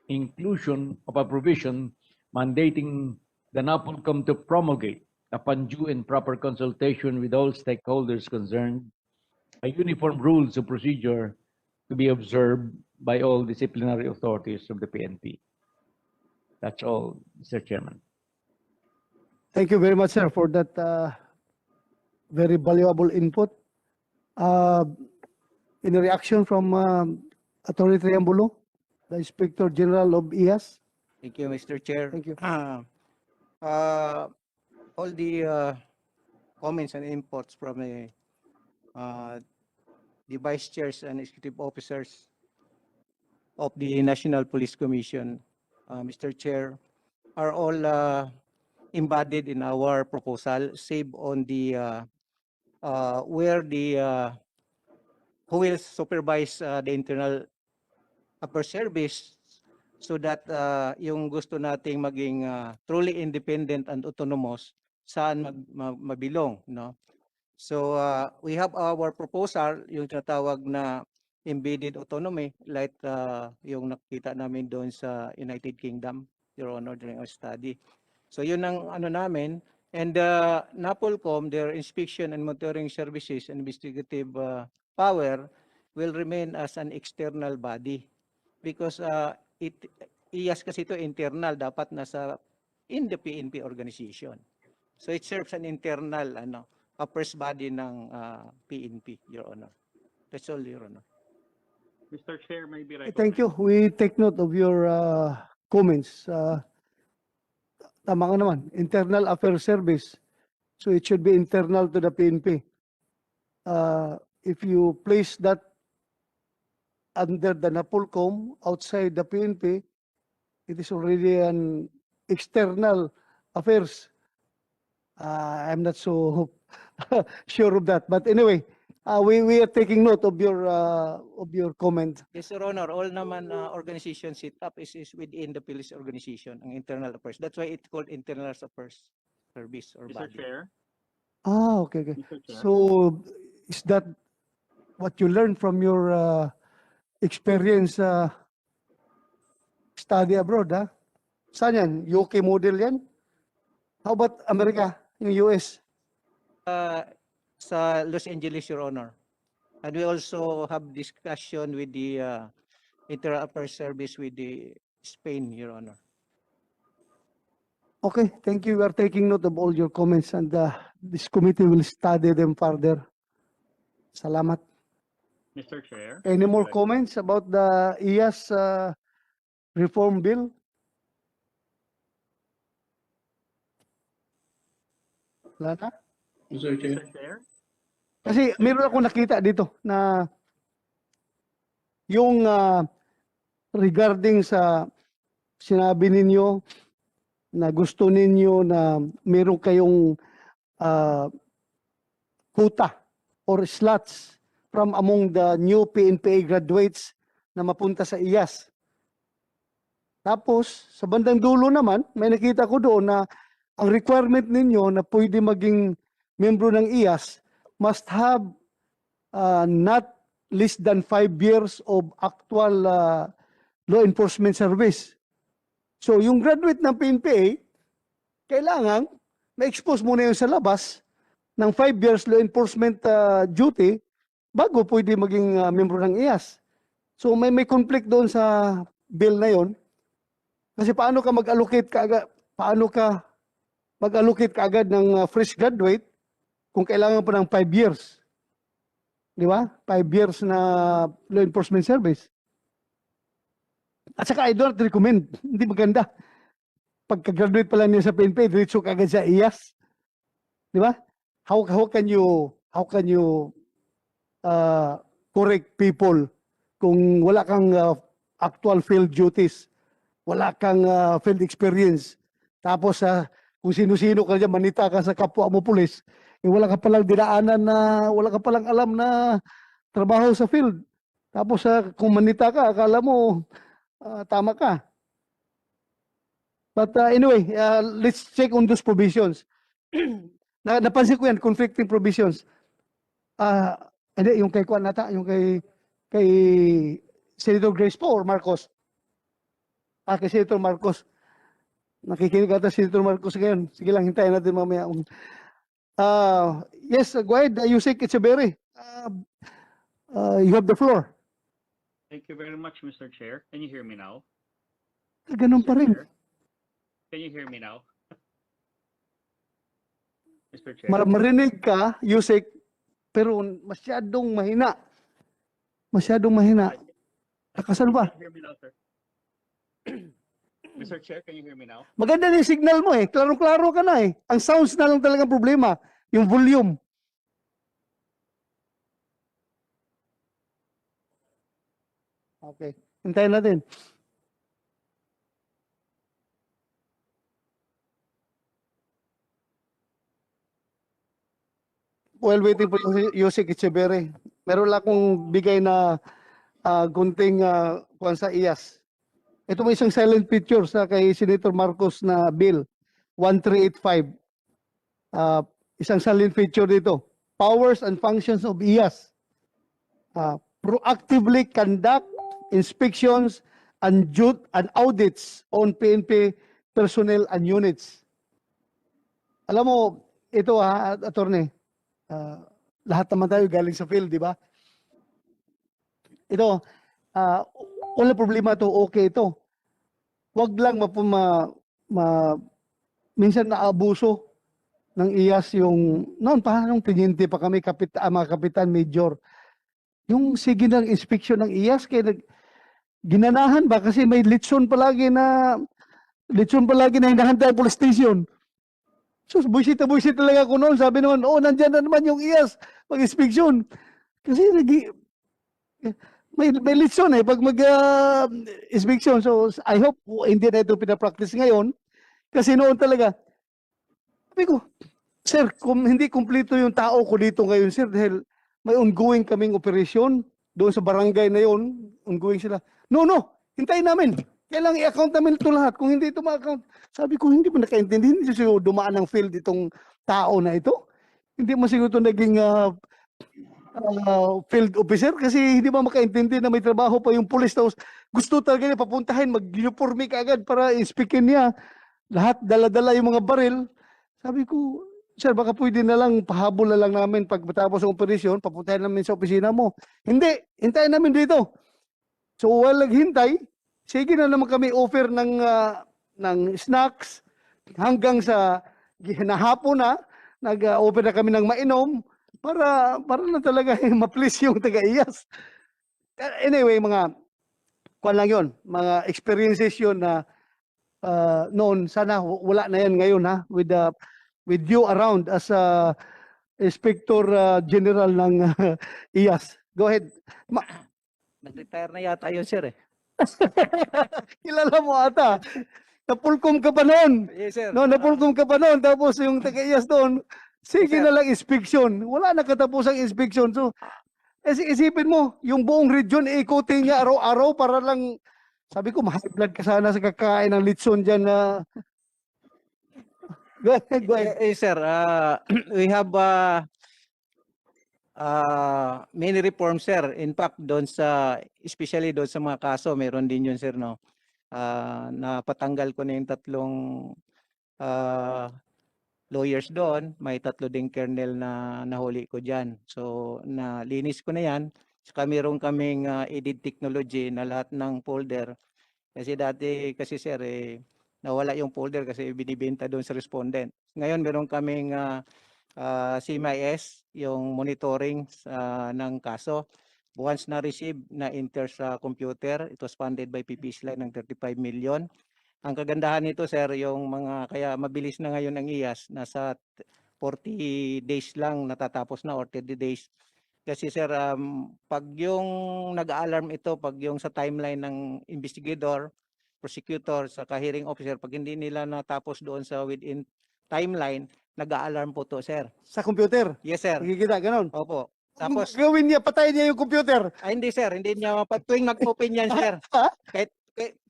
inclusion of a provision mandating the NAPOLCOM to promulgate, upon due and proper consultation with all stakeholders concerned, a uniform rules of procedure to be observed by all disciplinary authorities of the PNP. That's all, Mr. Chairman. Thank you very much, sir, for that very valuable input. In a reaction from Attorney Triambulo, the Inspector General of IAS. Thank you, Mr. Chair. Thank you. All the comments and inputs from the vice chairs and executive officers of the National Police Commission, Mr. Chair, are all embodied in our proposal, save on the where the who will supervise the internal upper service, so that yung gusto nating maging truly independent and autonomous, saan mabilong, no? So we have our proposal, yung tinatawag na embedded autonomy, like yung nakita namin doon sa United Kingdom, Your Honor, during our study. So yun ang ano namin. And NAPOLCOM, their inspection and monitoring services and investigative power will remain as an external body because IAS kasi ito internal, dapat nasa in the PNP organization. So it serves an internal affairs body ng PNP, Your Honor. That's all, Your Honor. Mr. Chair, may be right. Thank you. We take note of your comments. Tama nga naman, Internal Affairs Service. So it should be internal to the PNP. If you place that under the NAPOLCOM outside the PNP, it is already an external affairs. I'm not so sure of that. But anyway, we are taking note of your comment. Yes, Your Honor. All naman organization set up is within the police organization, ang internal affairs. That's why it's called internal affairs service or Mr. body. Chair. Okay. Mr. Chair. So is that what you learned from your experience study abroad, ha? Saan yan? UK model yan? How about America, yung US? Sa Los Angeles, Your Honor. And we also have discussion with the internal affairs service with the Spain, Your Honor. Okay, thank you. We are taking note of all your comments and this committee will study them further. Salamat. Mr. Chair. Any more comments about the IAS reform bill? Wala na? Mr. Chair. Mr. Chair. Kasi meron ako nakita dito na yung regarding sa sinabi ninyo na gusto ninyo na meron kayong quota or slots from among the new PNPA graduates na mapunta sa IAS. Tapos, sa bandang dulo naman, may nakita ko doon na ang requirement ninyo na pwede maging membro ng IAS must have not less than 5 years of actual law enforcement service. So, yung graduate ng PNPA, kailangan ma-expose muna yun sa labas ng 5 years law enforcement duty bago pwede maging membro ng IAS. So, may conflict doon sa bill na yon. Kasi paano ka mag-allocate kaagad ng fresh graduate kung kailangan pa ng 5 years? Di ba? 5 years na law enforcement service. At saka I don't recommend, hindi maganda. Pagka-graduate pa lang niya sa PNP, diretso kaagad sa IAS. Di ba? How can you correct people kung wala kang actual field duties, wala kang field experience, tapos kung sino-sino ka dyan, manita ka sa kapwa mo pulis, wala ka palang dinaanan na, wala ka palang alam na trabaho sa field. Tapos kung manita ka, akala mo tama ka. But anyway, let's check on those provisions. Napansin ko yan, conflicting provisions. Hindi, yung kay Kwan nata, yung kay Senator Grace po or Marcos? Kay Senator Marcos. Nakikinig ata Senator Marcos ngayon. Sige lang, hintayin natin mamaya. Yes, go ahead. Yusek Echeverry. You have the floor. Thank you very much, Mr. Chair. Can you hear me now? Ganun pa rin. Can you hear me now? Mr. Chair. Marinig ka, Yusek, pero masyadong mahina. Masyadong mahina. Nakasan ba? Can you hear me now, sir? Mr. Chair, can you hear me now? Maganda na yung signal mo eh. Klaro-klaro ka na eh. Ang sounds na lang talagang problema. Yung volume. Okay. Hintayin natin. While waiting for Yusek Echeverry, meron lang akong bigay na gunting kuwan sa IAS. Ito mo isang silent picture sa kay Senator Marcos na bill 1385. Isang silent picture dito. Powers and functions of IAS. Proactively conduct inspections and audits on PNP personnel and units. Alam mo, ito attorney, lahat naman tayo galing sa field, di ba? ito, wala problema to, okay ito. Wag lang minsan naabuso ng IAS yung, noon pa, nung tiniente pa kami, mga kapitan, major. Yung sige ng inspection ng IAS, kaya ginanahan ba kasi may litson palagi na hinahanda ang police station. So, buisit talaga ako noon. Sabi naman, nandyan na naman yung IAS, mag-inspection. Kasi may litson pag mag-inspection. So, I hope hindi na ito pinapractice ngayon. Kasi noon talaga, sabi ko, sir, kung hindi kumpleto yung tao ko dito ngayon, sir, dahil may ongoing kaming operasyon doon sa barangay na yun, ongoing sila. No, hintayin namin. Kailangan i-account namin ito lahat. Kung hindi ito ma-account, sabi ko, hindi mo nakaintindi. Hindi siguro dumaan ng field itong tao na ito. Hindi mo siguro ito naging field officer kasi hindi ba makaintindi na may trabaho pa yung police. Tapos gusto talaga niya papuntahin, mag-uniforme ka agad para inspekin niya. Lahat, dala-dala yung mga baril. Sabi ko, sir, baka pwede na lang, pahabol na lang namin pag matapos ang operasyon, papuntahin namin sa opisina mo. Hindi, hintayin namin dito. So, while naghintay, sige na naman kami offer ng snacks hanggang sa nahapon na, nag-offer na kami ng mainom para na talaga ma-please yung taga-IAS. Anyway, kuwan lang yun, mga experiences yun na noon, sana wala na yan ngayon ha, with you around as Inspector General ng IAS. Go ahead. Nag-retire na yata yun, sir. Kilala mo ata. Napulkom ka pa noon. Yes, sir. No, napulkom ka pa noon. Tapos yung taga-IAS doon, sige Yes, sir. na lang inspection. Wala na katapusang inspection. So, isipin mo, yung buong region, ikutin niya araw-araw para lang, sabi ko, ma-high blood ka sana sa kakain ng litson dyan na... Go ahead. Sir, we have many reforms, sir. In fact, especially doon sa mga kaso, meron din yun, sir, no? Napatanggal ko na yung 3 lawyers doon. May 3 ding kernel na nahuli ko dyan. So, nalinis ko na yan. Saka meron kaming edit technology na lahat ng folder. Kasi dati, sir, nawala yung folder kasi binibenta doon sa respondent. Ngayon, meron kaming CMIS, yung monitoring ng kaso. Once na-receive, na-enter sa computer, it was funded by PPSLine ng 35 million. Ang kagandahan nito, sir, kaya mabilis na ngayon ang IAS, nasa 40 days lang natatapos na or 30 days. Kasi, sir, pag yung nag-alarm ito, pag yung sa timeline ng investigator, prosecutor, sa hearing officer, pag hindi nila natapos doon sa within timeline, nag-a-alarm po to, sir. Sa computer? Yes, sir. Nakikita, ganun. Opo. Tapos, gawin niya, patayin niya yung computer. hindi, sir. Hindi niya, tuwing mag-open yan, sir. Kahit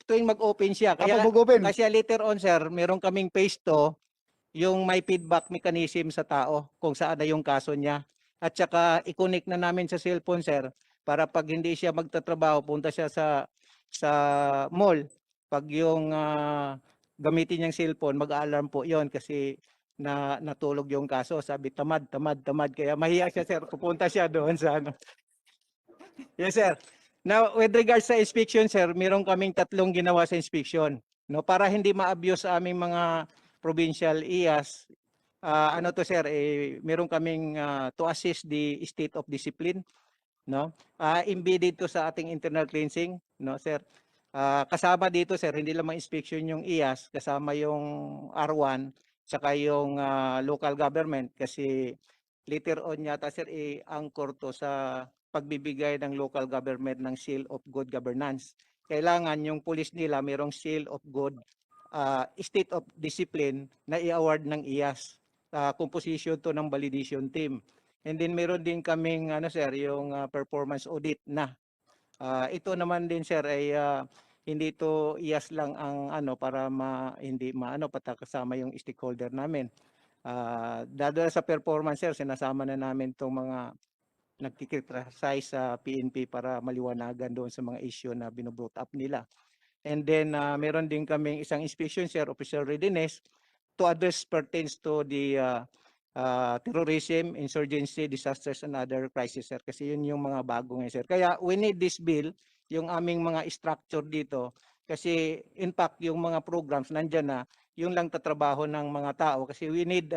tuwing mag-open siya. Kaya, mag-open. kasi later on, sir, meron kaming phase 2, yung may feedback mechanism sa tao kung saan na yung kaso niya. At saka, i-connect na namin sa cellphone, sir, para pag hindi siya magtatrabaho, punta siya sa mall. Pag yung gamitin niyang cellphone, mag-alarm po yon kasi natulog yung kaso. Sabi, tamad. Kaya mahiya siya, sir. Pupunta siya doon sa ano. Yes, sir. Now, with regards sa inspection, sir, meron kaming 3 ginawa sa inspection. No, para hindi ma-abuse sa aming mga provincial IAS, ano to, sir, meron kaming to assist the state of discipline, no? Embedded to sa ating internal cleansing, no, sir. Kasama dito, sir, hindi lang ma-inspection yung IAS, kasama yung R1, saka yung local government kasi later on yata, sir, i-anchor to sa pagbibigay ng local government ng seal of good governance. Kailangan yung police nila mayroong seal of good state of discipline na i-award ng IAS. Composition to ng validation team. And then meron din kaming sir, yung performance audit na. Ito naman din, sir, ay hindi to IAS lang ang para hindi patakasama yung stakeholder namin. Dahil sa performance, sir, sinasama na namin tong mga nagkikriticize sa PNP para maliwanagan doon sa mga issue na binubrought up nila. And then meron din kaming isang inspection, sir, official readiness to address pertains to the terrorism, insurgency, disasters, and other crises, sir. Kasi yun yung mga bago ngayon, sir. Kaya we need this bill, yung aming mga structure dito. Kasi in fact, yung mga programs nandyan na, yun lang tatrabaho ng mga tao. Kasi we need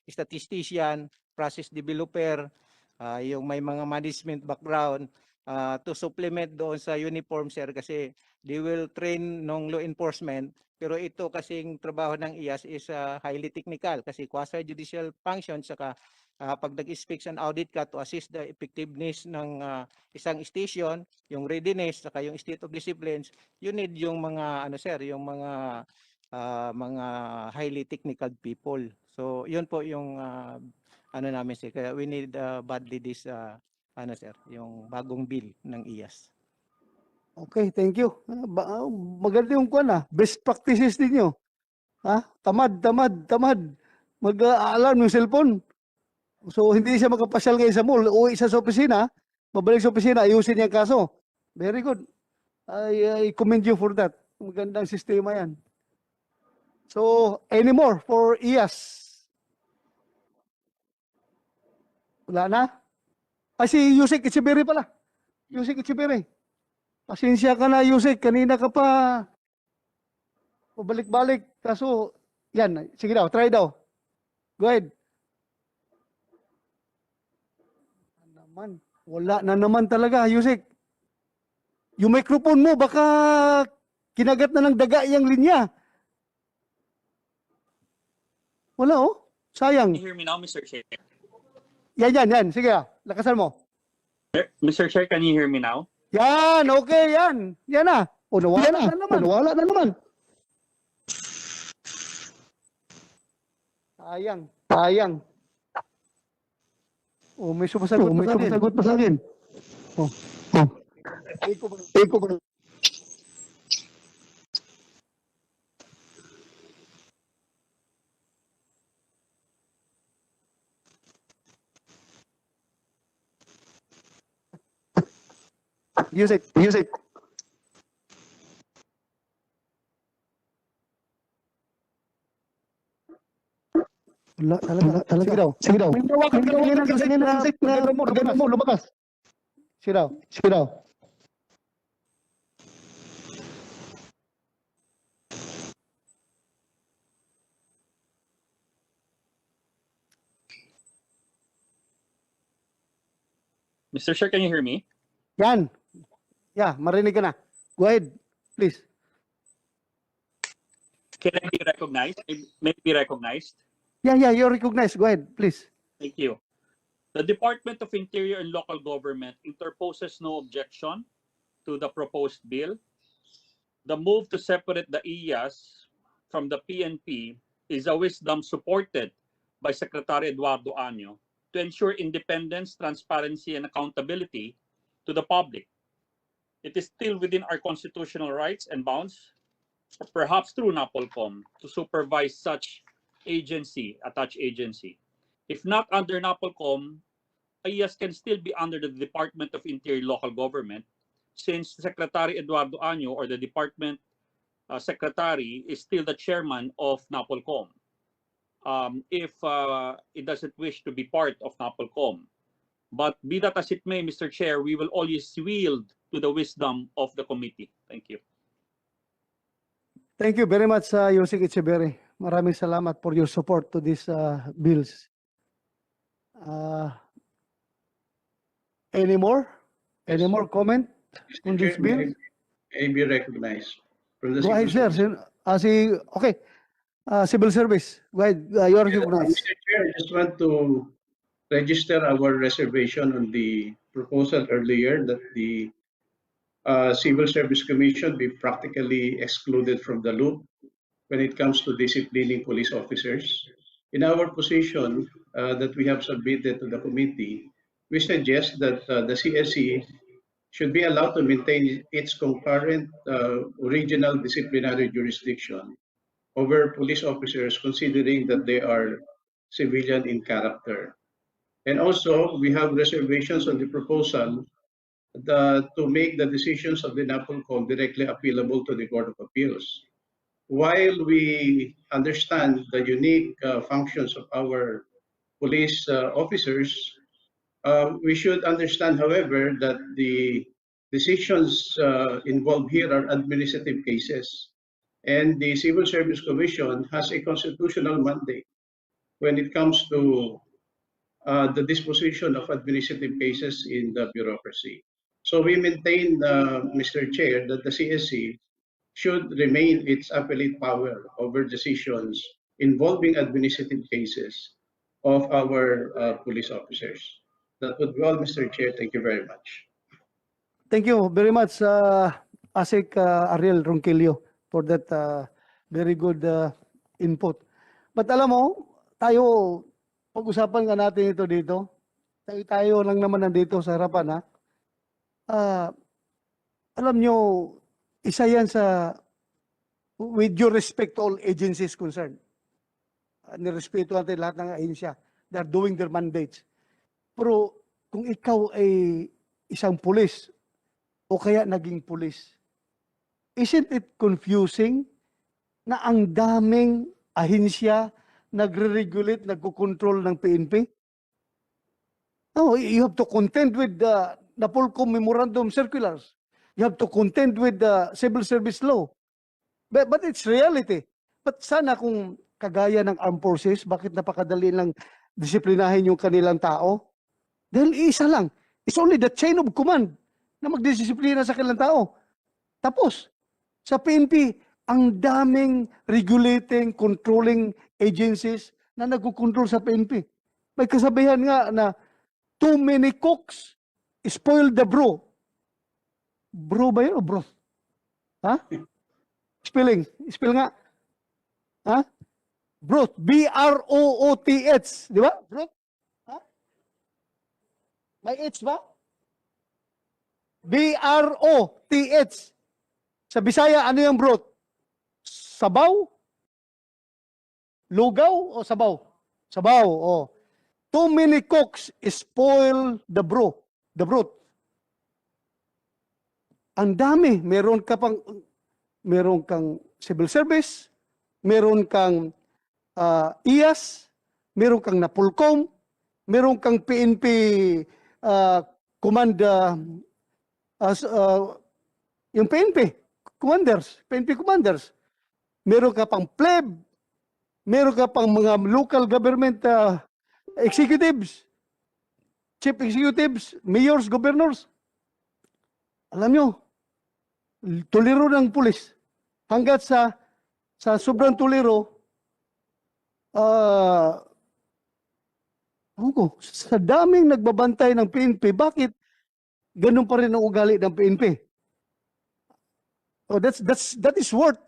statistician, process developer, yung may mga management background, to supplement doon sa uniform, sir. Kasi they will train ng law enforcement. Pero ito kasing trabaho ng IAS is highly technical kasi quasi-judicial function saka pag nag-speaks and audit ka to assist the effectiveness ng isang station, yung readiness saka yung state of disciplines, you need yung mga ano sir, yung mga highly technical people. So yun po yung ano namin sir. Kaya we need badly this ano sir, yung bagong bill ng IAS. Okay, thank you. Maganda yung kwan best practices ninyo. Tamad. Mag-alarm yung cellphone. So hindi siya makapasyal ngayon sa mall, uwi siya sa opisina, mabalik sa opisina, ayusin niya ang kaso. Very good. I commend you for that. Magandang sistema yan. So, any more for IAS? Wala na? Si Yusek Echeverry pala. Yusek Echeverry. Pasensya ka na, Yusek. Kanina ka pa pabalik-balik. Kaso, yan. Sige daw, try daw. Go ahead. Wala na naman talaga, Yusek. Yung microphone mo, baka kinagat na ng daga yung linya. Wala sayang. Can you hear me now, Mr. Chair? Yan. Sige, lakasan mo. Mr. Chair, can you hear me now? Yan, okay, yan. Yan na. Nawala na naman. Sayang. May sumasagot pa sa akin. Eko ba? Music. Wala talaga. Sige daw. May nawakan ka ng music na mo, lumakas. Sige daw. Mr. Chair, can you hear me? Yan. Yeah, marinig ka na. Go ahead, please. Can I be recognized? May I be recognized? Yeah, you're recognized. Go ahead, please. Thank you. The Department of Interior and Local Government interposes no objection to the proposed bill. The move to separate the IAS from the PNP is a wisdom supported by Secretary Eduardo Año to ensure independence, transparency, and accountability to the public. It is still within our constitutional rights and bounds, perhaps through NAPOLCOM, to supervise such attached agency. If not under NAPOLCOM, IAS can still be under the Department of Interior Local Government, since Secretary Eduardo Año or the department secretary is still the chairman of NAPOLCOM. If it doesn't wish to be part of NAPOLCOM. But be that as it may, Mr. Chair, we will always yield to the wisdom of the committee. Thank you. Thank you very much, Yusek Echeverry. Maraming salamat for your support to these bills. Any more? Any more comment on this bill? May be recognized. From the Go ahead, Civil sir. Okay. Civil Service. Go ahead. You are recognized. Mr. Chair, I just want to register our reservation on the proposal earlier that the Civil Service Commission be practically excluded from the loop when it comes to disciplining police officers. In our position that we have submitted to the committee, we suggest that the CSE should be allowed to maintain its concurrent original disciplinary jurisdiction over police officers, considering that they are civilian in character. And also, we have reservations on the proposal to make the decisions of the NAPOLCOM directly appealable to the Court of Appeals. While we understand the unique functions of our police officers. We should understand, however, that the decisions involved here are administrative cases, and the Civil Service Commission has a constitutional mandate when it comes to the disposition of administrative cases in the bureaucracy. So we maintain, Mr. Chair, that the CSC should remain its appellate power over decisions involving administrative cases of our police officers. That would be all, Mr. Chair. Thank you very much. Thank you very much, ASEC Ariel Ronquillo, for that very good input. But alam mo, tayo, pag-usapan nga natin ito dito. Tayo lang naman nandito sa harapan, ha? Alam nyo, isa yan sa, with due respect to all agencies concerned. Nirespeto natin lahat ng ahensya. They're doing their mandates. Pero kung ikaw ay isang pulis, o kaya naging pulis, isn't it confusing na ang daming ahensya nagre-regulate, nagko-control ng PNP? No, you have to contend with the Napolcom Memorandum Circulars. You have to contend with the Civil Service Law. But it's reality. But sana kung kagaya ng armed forces, bakit napakadali lang disiplinahin yung kanilang tao? Dahil isa lang. It's only the chain of command na magdisiplina sa kanilang tao. Tapos, sa PNP, ang daming regulating, controlling agencies na nagkukontrol sa PNP. May kasabihan nga na too many cooks spoil the brew. Bro ba yun o bro? Ha? Spelling. Spell nga. Ha? Broth. B-R-O-O-T-H. Di ba? Broth. Ha? May H ba? B-R-O-T-H. Sa Bisaya, ano yung broth? Sabaw? Lugaw o sabaw? Sabaw, oh. Too many cooks spoil the broth. The broth. Ang dami. Meron kang civil service, meron kang IAS, meron kang Napolcom, meron kang PNP command, yung PNP commanders, meron ka pang pleb, meron ka pang mga local government executives, chief executives, mayors, governors. Alam nyo, tuliro ng pulis. Hanggat sa sobrang tuliro, sa daming nagbabantay ng PNP, bakit ganun pa rin ang ugali ng PNP? Oh, that is worth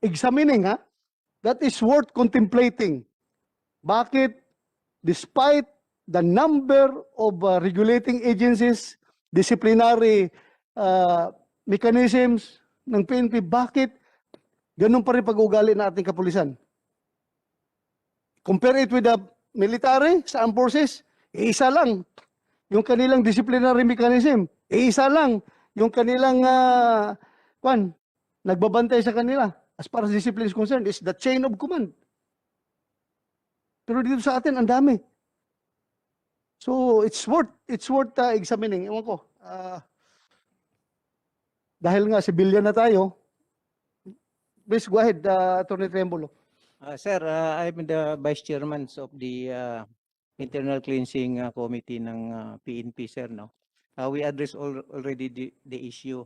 examining, ha? That is worth contemplating. Bakit, despite the number of regulating agencies, disciplinary mechanisms ng PNP, bakit ganun pa rin pag-ugali ng ating kapulisan? Compare it with the military, sa armed forces, isa lang yung kanilang disciplinary mechanism. Isa lang yung kanilang nagbabantay sa kanila. As far as discipline is concerned, is the chain of command. Pero dito sa atin, ang dami. So, it's worth examining. Ewan ko. Dahil nga, civilian na tayo, please go ahead, Attorney Tremolo. Sir, I'm the Vice Chairman of the Internal Cleansing Committee ng PNP, sir. No? We address already the issue.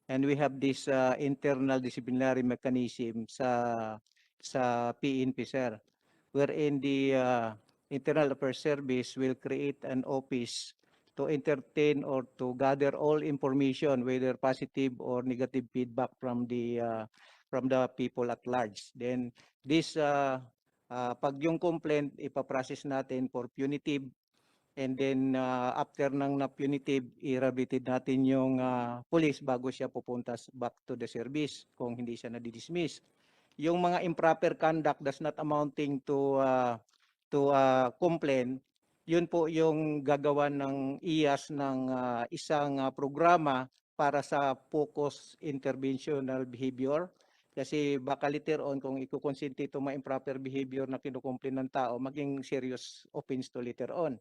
And we have this internal disciplinary mechanism sa PNP, sir, wherein the Internal Affairs Service will create an office to entertain or to gather all information, whether positive or negative feedback from the people at large. Then this, pag yung complaint, ipaprocess natin for punitive. And then after ng na-punitive, i-rehabilitate natin yung police bago siya pupunta back to the service kung hindi siya na-dismiss. Yung mga improper conduct that's not amounting to complaint, yun po yung gagawa ng IAS ng isang programa para sa focus interventional behavior. Kasi baka later on kung ikukonsinti ito mga improper behavior na kinukumpli ng tao, maging serious offense to later on.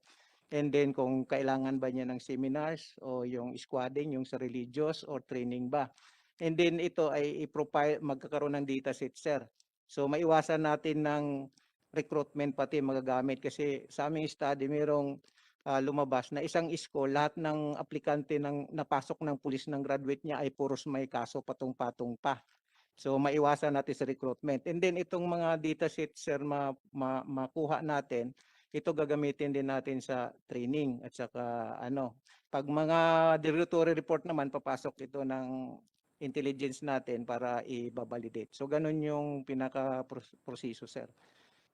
And then kung kailangan ba niya ng seminars o yung squadding, yung sa religious or training ba. And then ito ay i-profile, magkakaroon ng data set, sir. So maiwasan natin ng recruitment pati magagamit kasi sa aming study mayroong lumabas na isang school, lahat ng aplikante ng napasok ng pulis ng graduate niya ay puros may kaso patong-patong pa. So maiwasan natin sa recruitment. And then itong mga data sets, sir, makuha natin, ito gagamitin din natin sa training at saka pag mga derogatory report naman, papasok ito ng intelligence natin para i-validate. So ganun yung pinaka-proseso, sir.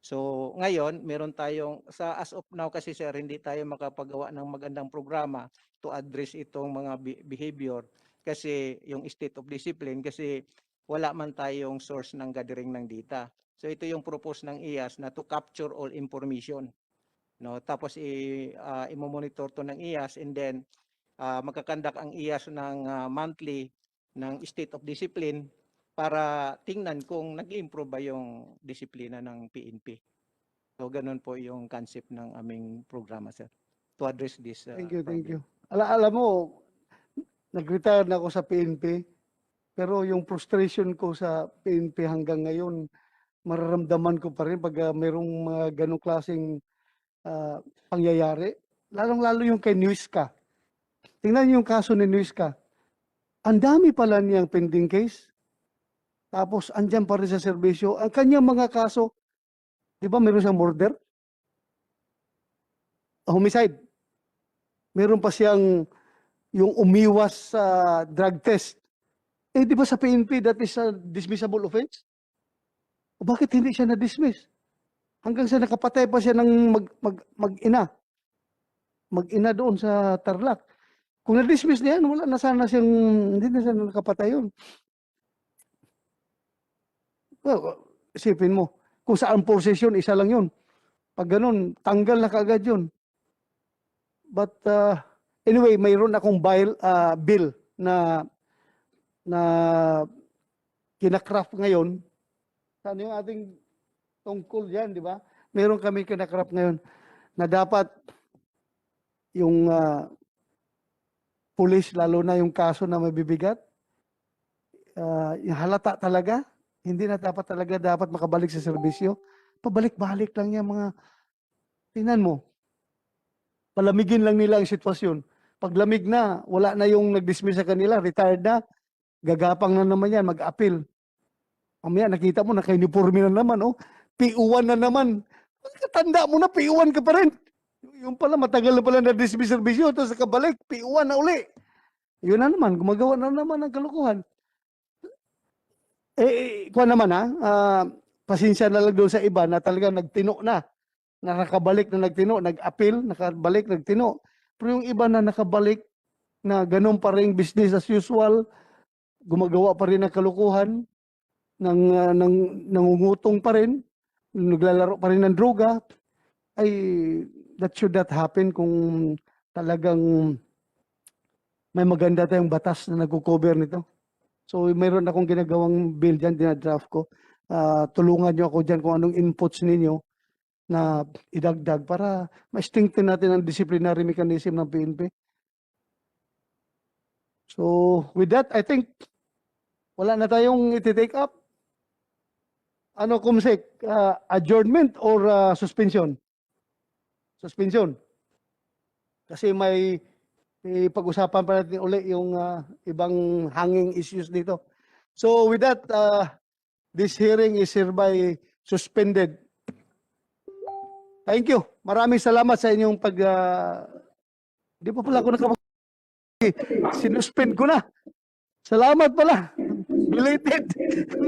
So ngayon, meron tayong, as of now kasi sir, hindi tayo makapagawa ng magandang programa to address itong mga behavior kasi yung state of discipline kasi wala man tayong source ng gathering ng data. So ito yung propose ng IAS na to capture all information. No, tapos i-monitor to ng IAS and then magkakandak ang IAS ng monthly ng state of discipline para tingnan kung nag-improve ba yung disiplina ng PNP. So ganun po yung concept ng aming programa, sir, to address this. Thank you. Alam mo, nag-retire na ako sa PNP, pero yung frustration ko sa PNP hanggang ngayon, mararamdaman ko pa rin pag mayroong mga ganong klaseng pangyayari. Lalong-lalo yung kay Nuisca. Tingnan niyo yung kaso ni Nuisca. Ang dami pala niyang pending case. Tapos andyan pa rin sa serbisyo. Ang kanyang mga kaso, di ba meron siyang murder? Homicide. Meron pa siyang yung umiwas sa drug test. Eh di ba sa PNP that is a dismissible offense? O bakit hindi siya na-dismiss? Hanggang sa nakapatay pa siya ng mag-ina. Mag-ina doon sa Tarlac. Kung na-dismiss niya, wala na sana siyang, hindi na siya nakapatay yun. Well, isipin mo, kung saan possession, isa lang yun. Pag ganun, tanggal na kaagad yun. But anyway, mayroon akong bill na kinakraft ngayon. Saan yung ating tungkol yan, di ba? Meron kami kinakraft ngayon na dapat yung pulis, lalo na yung kaso na mabibigat, yung halata talaga, hindi na dapat makabalik sa serbisyo. Pabalik-balik lang yan mga, tingnan mo, palamigin lang nila ang sitwasyon. Pag lamig na, wala na yung nag-dismiss sa kanila, retired na, gagapang na naman yan, mag-appeal. Mamaya nakita mo, naka-uniforme na naman, oh. PU1 na naman. Tanda mo na, PU1 ka pa rin. Yung pala, matagal na pala na-dismiss serbisyo, tapos nakabalik, PU1 na uli. Yun na naman, gumagawa na naman ng kalukuhan. Kuha naman pasensya na lang doon sa iba na talaga nagtino na nakabalik na nagtino, nag-appeal, nakabalik, nagtino. Pero yung iba na nakabalik na ganun pa rin business as usual, gumagawa pa rin ng kalukuhan, nangungutong pa rin, naglalaro pa rin ng droga, ay that should not happen kung talagang may maganda tayong batas na nag-cover nito. So mayroon akong ginagawang bill dyan, dinadraft ko. Tulungan nyo ako dyan kung anong inputs ninyo na idagdag para ma-strengthen natin ang disciplinary mechanism ng PNP. So with that, I think wala na tayong iti-take up. Ano, Kumsek? Adjournment or suspension? Suspension. Kasi may pag-usapan pa natin uli yung ibang hanging issues dito. So with that, this hearing is hereby suspended. Thank you. Maraming salamat sa inyong di pa pala ako sinuspend ko na. Salamat pala. Related.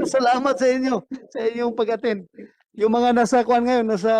Salamat sa inyo, sa inyong pag-attend. Yung mga nasa kuan ngayon, nasa